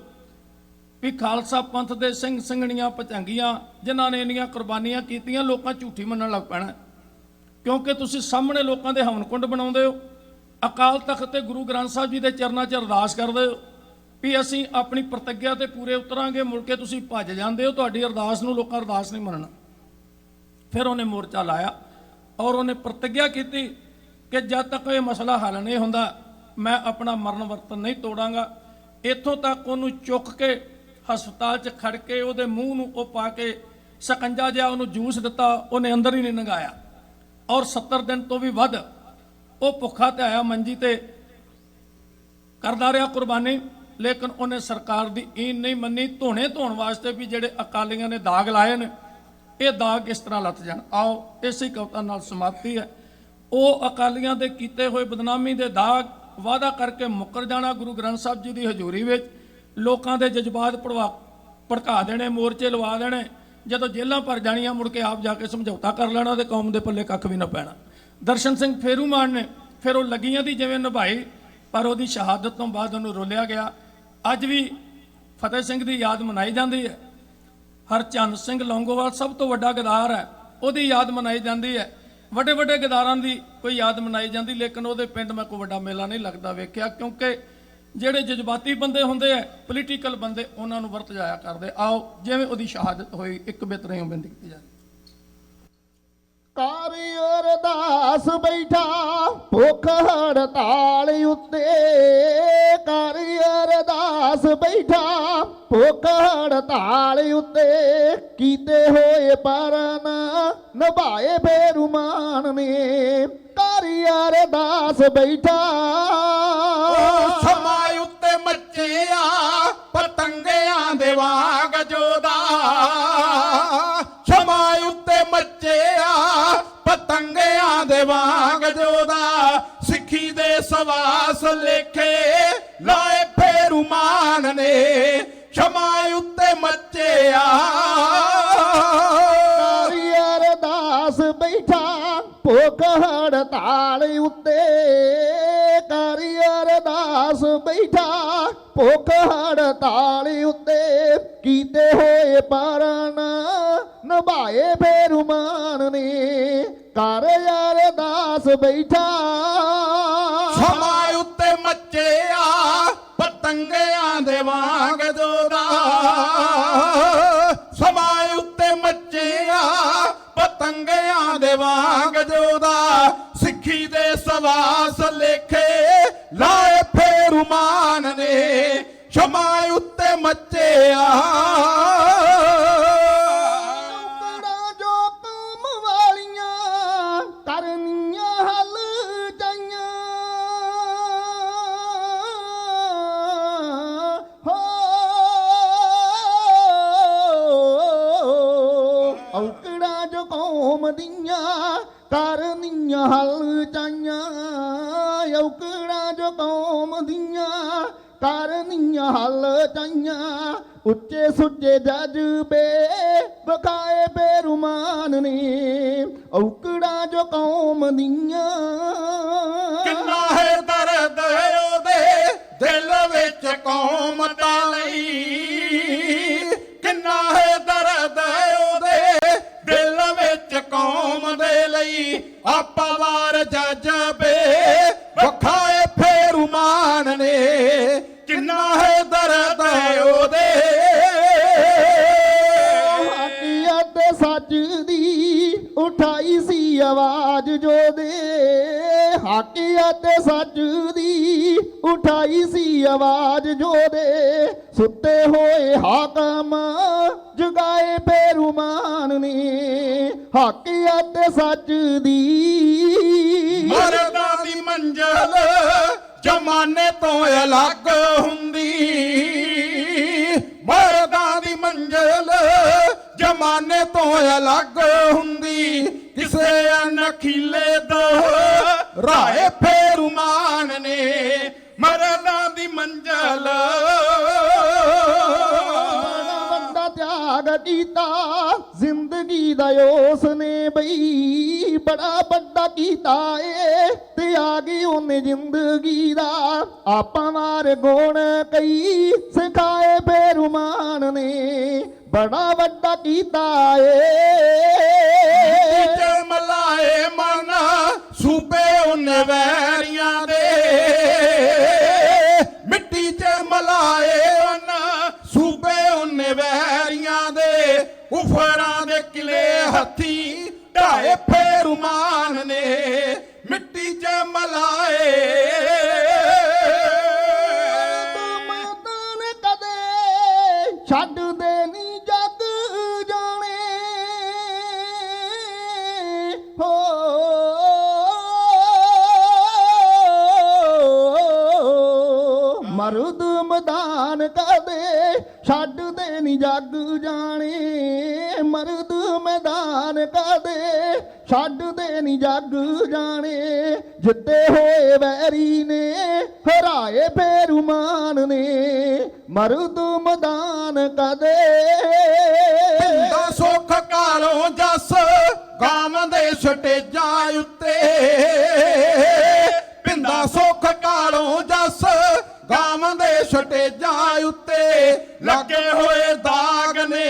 ਵੀ ਖਾਲਸਾ ਪੰਥ ਦੇ ਸਿੰਘ ਸਿੰਘਣੀਆਂ ਭਚੰਗੀਆਂ ਜਿਨ੍ਹਾਂ ਨੇ ਇੰਨੀਆਂ ਕੁਰਬਾਨੀਆਂ ਕੀਤੀਆਂ, ਲੋਕਾਂ ਝੂਠੀ ਮੰਨਣ ਲੱਗ ਪੈਣਾ, ਕਿਉਂਕਿ ਤੁਸੀਂ ਸਾਹਮਣੇ ਲੋਕਾਂ ਦੇ ਹਵਨਕੁੰਡ ਬਣਾਉਂਦੇ ਹੋ, ਅਕਾਲ ਤਖਤ ਤੇ ਗੁਰੂ ਗ੍ਰੰਥ ਸਾਹਿਬ ਜੀ ਦੇ ਚਰਨਾਂ 'ਚ ਅਰਦਾਸ ਕਰਦੇ ਹੋ ਵੀ ਅਸੀਂ ਆਪਣੀ ਪ੍ਰਤਿੱਗਿਆ ਤੇ ਪੂਰੇ ਉਤਰਾਂਗੇ, ਮੁੜ ਕੇ ਤੁਸੀਂ ਭੱਜ ਜਾਂਦੇ ਹੋ। ਤੁਹਾਡੀ ਅਰਦਾਸ ਨੂੰ ਲੋਕਾਂ ਅਰਦਾਸ ਨਹੀਂ ਮੰਨਣਾ। ਫਿਰ ਉਹਨੇ ਮੋਰਚਾ ਲਾਇਆ ਔਰ ਉਹਨੇ ਪ੍ਰਤਿੱਗਿਆ ਕੀਤੀ ਕਿ ਜਦ ਤੱਕ ਇਹ ਮਸਲਾ ਹੱਲ ਨਹੀਂ ਹੁੰਦਾ ਮੈਂ ਆਪਣਾ ਮਰਨ ਵਰਤਨ ਨਹੀਂ ਤੋੜਾਂਗਾ। ਇੱਥੋਂ ਤੱਕ ਉਹਨੂੰ ਚੁੱਕ ਕੇ ਹਸਪਤਾਲ 'ਚ ਖੜ ਕੇ ਉਹਦੇ ਮੂੰਹ ਨੂੰ ਉਹ ਪਾ ਕੇ ਸਕੰਜਾ ਜਿਹਾ ਉਹਨੂੰ ਜੂਸ ਦਿੱਤਾ, ਉਹਨੇ ਅੰਦਰ ਹੀ ਨਹੀਂ ਲੰਘਾਇਆ। ਔਰ 70 ਦਿਨ ਤੋਂ ਵੀ ਵੱਧ ਉਹ ਭੁੱਖਾ ਤੇ ਆਇਆ ਮੰਜੀ ਤੇ ਕਰਦਾ ਰਿਹਾ ਕੁਰਬਾਨੀ, ਲੇਕਿਨ ਉਹਨੇ ਸਰਕਾਰ ਦੀ ਈਨ ਨਹੀਂ ਮੰਨੀ। ਧੋਣ ਵਾਸਤੇ ਵੀ ਜਿਹੜੇ ਅਕਾਲੀਆਂ ਨੇ ਦਾਗ ਲਾਏ ਨੇ, ਇਹ ਦਾਗ ਕਿਸ ਤਰ੍ਹਾਂ ਲੱਥ ਜਾਣ। ਆਓ ਇਸੇ ਕਵਿਤਾ ਨਾਲ ਸਮਾਪਤੀ ਹੈ। ਉਹ ਅਕਾਲੀਆਂ ਦੇ ਕੀਤੇ ਹੋਏ ਬਦਨਾਮੀ ਦੇ ਦਾਗ ਵਾਅਦਾ ਕਰਕੇ ਮੁੱਕਰ ਜਾਣਾ, ਗੁਰੂ ਗ੍ਰੰਥ ਸਾਹਿਬ ਜੀ ਦੀ ਹਜ਼ੂਰੀ ਵਿੱਚ ਲੋਕਾਂ ਦੇ ਜਜ਼ਬਾਤ ਭੜਕਾ ਦੇਣੇ, ਮੋਰਚੇ ਲਵਾ ਦੇਣੇ। ਜਦੋਂ ਜੇਲ੍ਹਾਂ ਭਰ ਜਾਣੀਆਂ ਮੁੜ ਕੇ ਆਪ ਜਾ ਕੇ ਸਮਝੌਤਾ ਕਰ ਲੈਣਾ ਤੇ ਕੌਮ ਦੇ ਪੱਲੇ ਕੱਖ ਵੀ ਨਾ ਪੈਣਾ। ਦਰਸ਼ਨ ਸਿੰਘ ਫੇਰੂਮਾਨ ਨੇ ਫਿਰ ਉਹ ਲੱਗੀਆਂ ਦੀ ਜਿਵੇਂ ਨਿਭਾਈ, ਪਰ ਉਹਦੀ ਸ਼ਹਾਦਤ ਤੋਂ ਬਾਅਦ ਉਹਨੂੰ ਰੋਲਿਆ ਗਿਆ। ਅੱਜ ਵੀ ਫਤਿਹ ਸਿੰਘ ਦੀ ਯਾਦ ਮਨਾਈ ਜਾਂਦੀ ਹੈ। ਹਰਚੰਦ ਸਿੰਘ ਲੌਂਗੋਵਾਲ ਸਭ ਤੋਂ ਵੱਡਾ ਗਦਾਰ ਹੈ, ਉਹਦੀ ਯਾਦ ਮਨਾਈ ਜਾਂਦੀ ਹੈ। ਵੱਡੇ ਵੱਡੇ ਗਦਾਰਾਂ ਦੀ ਕੋਈ ਯਾਦ ਮਨਾਈ ਜਾਂਦੀ, ਲੇਕਿਨ ਉਹਦੇ ਪਿੰਡ ਮੈਂ ਕੋਈ ਵੱਡਾ ਮੇਲਾ ਨਹੀਂ ਲੱਗਦਾ ਵੇਖਿਆ, ਕਿਉਂਕਿ ਜਿਹੜੇ ਜਜ਼ਬਾਤੀ ਬੰਦੇ ਹੁੰਦੇ ਆ, ਪੋਲੀਟੀਕਲ ਬੰਦੇ, ਉਹਨਾਂ ਨੂੰ ਵਰਤ ਜਾਇਆ ਕਰਦੇ। ਆਓ ਜਿਵੇਂ ਉਹਦੀ ਸ਼ਹਾਦਤ ਹੋਈ ਇੱਕ ਬਿਤਰੋਂ ਬੇਨਤੀ ਕੀਤੀ ਜਾਂਦੀ। ਕਰ ਅਰਦਾਸ ਬੈਠਾ ਭੁੱਖ ਹੜਤਾਲ ਉੱਤੇ, ਕਰ ਅਰਦਾਸ ਬੈਠਾ ਭੁੱਖ ਹੜਤਾਲ ਉੱਤੇ, ਕੀਤੇ ਹੋਏ ਪਰ ਨਾ ਨਿਭਾਏ ਫੇਰੂਮਾਨ ਨੇ। ਕਰ ਅਰਦਾਸ ਬੈਠਾ ਸਮਾਂ ਉੱਤੇ ਮੱਚਿਆ ਪਤੰਗਿਆਂ ਦੇ ਵਾਂਗ ਜੋਦਾ, ਸਮਾਂ ਉੱਤੇ ਮੱਚਿਆ ਪਤੰਗਿਆਂ ਦੇ ਵਾਂਗ ਜੋਦਾ, ਸਿੱਖੀ ਦੇ ਸਵਾਸ ਲੇਖੇ ਲਾਏ ਫੇਰੂਮਾਨ ਨੇ। ਸਮਾਂ ਉੱਤੇ ਮੱਚਿਆ ਅਰਦਾਸ ਬੈਠਾ ਭੁੱਖ ਹੜਤਾਲ ਉੱਤੇ, ਕਰ ਅਰਦਾਸ ਬੈਠਾ ਭੁੱਖ ਹੜਤਾਲ ਉੱਤੇ, ਕੀਤੇ ਹੋਏ ਪਰ ਨਾ ਨਿਭਾਏ ਫੇਰੂਮਾਨ ਨੇ। ਕਰ ਅਰਦਾਸ ਬੈਠਾ ਸਮਾਂ ਉੱਤੇ ਮੱਚਿਆ ਪਤੰਗਿਆਂ ਦੇ ਵਾਂਗ ਜੋਦਾ, ਸਮਾਂ ਉੱਤੇ ਮੱਚਿਆ ਪਤੰਗਿਆਂ ਦੇ ਵਾਂਗ ਜੋਦਾ, ਸਿੱਖੀ ਦੇ ਸਵਾਸ ਲੇਖੇ ਲਾਏ ਫੇਰੂਮਾਨ ਨੇ। ਸਮਾਂ ਉੱਤੇ ਮੱਚਿਆ ਕੜਾ ਜੋ ਕੰਮ ਵਾਲੀਆਂ ਕਰਨੀਆਂ ਹੱਲ ਜਾਈਆਂ, ਹੋ ਔਕੜਾ ਜੋ ਕੌਮ ਦੀਆਂ ਕਰਨੀਆਂ ਹੱਲ ਜਾਈਆਂ, ਔਕੜਾ ਜੋ ਕੌਮ ਦੀਆਂ ਕਰਨੀਆਂ ਹੱਲ ਜਾਈਆਂ, ਉੱਚੇ ਸੁੱਚੇ ਜਜ਼ਬੇ ਵਿਖਾਏ ਫੇਰੂਮਾਨ ਨੇ। ਔਕੜਾ ਜੋ ਕੌਮ ਦੀਆਂ ਕਿੰਨਾ ਹੈ ਦਰਦ ਉਹਦੇ ਦਿਲ ਵਿੱਚ ਕੌਮ ਦਾ ਲਈ, ਕਿੰਨਾ ਹੈ ਦਰਦ ਉਹਦੇ ਦਿਲ ਵਿੱਚ ਕੌਮ ਦੇ ਲਈ, ਆਪਾ ਵਾਰ ਜਜ਼ਬੇ ਵਿਖਾਏ ਫੇਰੂਮਾਨ ਨੇ। ਕਿੰਨਾ ਹੈ ਦਰਦ ਉਹਦੇ ਹਕੀਕਤ ਸੱਚ ਦੀ ਉਠਾਈ ਸੀ ਆਵਾਜ਼ ਜੋ ਦੇ, ਹੱਕ ਅਤੇ ਸੱਚ ਦੀ ਉਠਾਈ ਸੀ ਆਵਾਜ਼ ਜੋਦੇ ਸੁੱਤੇ ਹੋਏ ਹਾਕਮ ਜਗਾਏ ਬੇਰੁਮਾਨ ਨੇ ਹੱਕ ਅਤੇ ਸੱਚ ਦੀ ਮਰਦਾਂ ਦੀ ਮੰਜ਼ਲ ਜ਼ਮਾਨੇ ਤੋਂ ਅਲੱਗ ਹੁੰਦੀ ਮਰਦਾਂ ਦੀ ਮੰਜ਼ਲ ਜ਼ਮਾਨੇ ਤੋਂ ਅਲੱਗ ਹੁੰਦੀ ਕਿਸੇ ਅਨਖੀਲੇ ਤੋਂ ਰਾਏ ਫੇਰੁਮਾਨ ਨੇ ਮਰਦਾਂ ਦੀ ਮੰਜ਼ਲ ਵੱਡਾ ਤਿਆਗ ਕੀਤਾ ਜ਼ਿੰਦਗੀ ਦਾ ਉਸ ਨੇ ਬਈ ਬੜਾ ਵੱਡਾ ਕੀਤਾ ਏ ਤਿਆਗੀ ਉਹਨੇ ਜ਼ਿੰਦਗੀ ਦਾ ਆਪਾਂ ਮਾਰ ਗੁਣ ਕਈ ਸਿਖਾਏ ਬੇਰੁਮਾਨ ਨੇ ਬੜਾ ਵੱਡਾ ਕੀਤਾ ਏ ਤੇ ਮਲਾਏ ਮਨ ਸੂਬੇ ਉਹਨੇ ਵੈਰੀਆਂ ਦੇ ਮਿੱਟੀ 'ਚ ਮਲਾਏ ਮਨ ਸੂਬੇ ਉਹਨੇ ਵੈਰੀਆਂ ਦੇ ਉਫਰਾਂ ਦੇ ਕਿਲੇ ਹੱਥੀ ਢਾਏ ਫੇਰੁਮਾਨ ਨੇ ਮਿੱਟੀ 'ਚ ਮਲਾਏ ਮਦਨ ਕਦੇ ਛੱਡਦੇ ਨਹੀਂ ਜੱਗ ਜਾਣੇ ਹੋ ਮਰਦ ਮੈਦਾਨ ਕਦੇ ਛੱਡਦੇ ਨਹੀਂ ਜੱਗ ਜਾਣੇ ਮਰਦ ਮੈਦਾਨ ਕਦੇ ਛੱਡਦੇ ਨਹੀਂ ਜੱਗ ਜਾਣੇ ਜਿੱਤੇ ਹੋਏ ਵੈਰੀ ਨੇ ਹਰਾਏ ਬੇਰੁਮਾਨ ਨੇ ਮਰਦ ਮੈਦਾਨ ਕਦੇ ਪਿੰਡਾਂ ਸੁੱਖ ਕਾਲੋਂ ਜੱਸ ਗਾਵਾਂ ਦੇ ਸਟੇਜਾਂ ਉੱਤੇ ਪਿੰਡਾਂ ਸੁੱਖ ਕਾਲੋਂ ਜੱਸ ਗਾਵਾਂ ਦੇ ਸਟੇਜਾਂ ਉੱਤੇ ਲੱਗੇ ਹੋਏ ਦਾਗ ਨੇ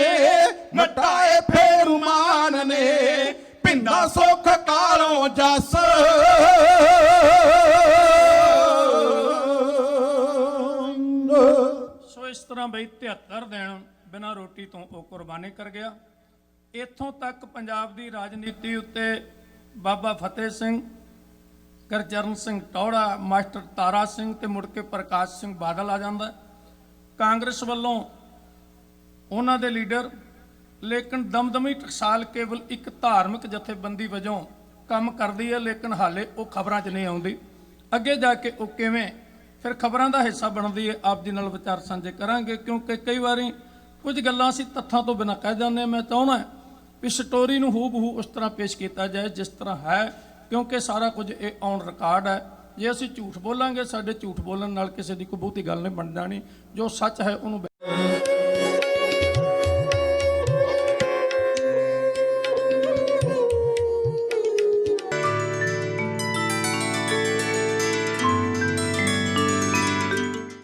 ਮਟਾਏ ਫੇਰੁਮਾਨ ਨੇ ਪਿੰਡਾਂ ਸੁੱਖ ਕਾਲੋਂ ਜੱਸ ਸੋ ਇਸ ਤਰ੍ਹਾਂ ਬਈ 73 ਦਿਨ ਬਿਨਾਂ ਰੋਟੀ ਤੋਂ ਉਹ ਕੁਰਬਾਨੀ ਕਰ ਗਿਆ। ਇੱਥੋਂ ਤੱਕ ਪੰਜਾਬ ਦੀ ਰਾਜਨੀਤੀ ਉੱਤੇ ਬਾਬਾ ਫਤਿਹ ਸਿੰਘ, ਗੁਰਚਰਨ ਸਿੰਘ ਟੌੜਾ, ਮਾਸਟਰ ਤਾਰਾ ਸਿੰਘ ਤੇ ਮੁੜ ਕੇ ਪ੍ਰਕਾਸ਼ ਸਿੰਘ ਬਾਦਲ ਆ ਜਾਂਦਾ। ਕਾਂਗਰਸ ਵੱਲੋਂ ਉਹਨਾਂ ਦੇ ਲੀਡਰ, ਲੇਕਿਨ ਦਮਦਮੀ ਟਕਸਾਲ ਕੇਵਲ ਇੱਕ ਧਾਰਮਿਕ ਜਥੇਬੰਦੀ ਵਜੋਂ ਕੰਮ ਕਰਦੀ ਹੈ, ਲੇਕਿਨ ਹਾਲੇ ਉਹ ਖਬਰਾਂ 'ਚ ਨਹੀਂ ਆਉਂਦੀ। ਅੱਗੇ ਜਾ ਕੇ ਉਹ ਕਿਵੇਂ ਫਿਰ ਖਬਰਾਂ ਦਾ ਹਿੱਸਾ ਬਣਦੀ ਹੈ, ਆਪ ਜੀ ਨਾਲ ਵਿਚਾਰ ਸਾਂਝੇ ਕਰਾਂਗੇ, ਕਿਉਂਕਿ ਕਈ ਵਾਰੀ ਕੁਝ ਗੱਲਾਂ ਅਸੀਂ ਤੱਥਾਂ ਤੋਂ ਬਿਨਾਂ ਕਹਿ ਜਾਂਦੇ ਹਾਂ। ਮੈਂ ਚਾਹੁੰਦਾ ਵੀ ਸਟੋਰੀ ਨੂੰ ਹੂ ਬਹੂ ਉਸ ਤਰ੍ਹਾਂ ਪੇਸ਼ ਕੀਤਾ ਜਾਏ ਜਿਸ ਤਰ੍ਹਾਂ ਹੈ, ਕਿਉਂਕਿ ਸਾਰਾ ਕੁਝ ਇਹ ਔਨ ਰਿਕਾਰਡ ਹੈ। ਜੇ ਅਸੀਂ ਝੂਠ ਬੋਲਾਂਗੇ, ਸਾਡੇ ਝੂਠ ਬੋਲਣ ਨਾਲ ਕਿਸੇ ਦੀ ਕੋਈ ਬਹੁਤੀ ਗੱਲ ਨਹੀਂ ਬਣ ਜਾਣੀ। ਜੋ ਸੱਚ ਹੈ ਉਹਨੂੰ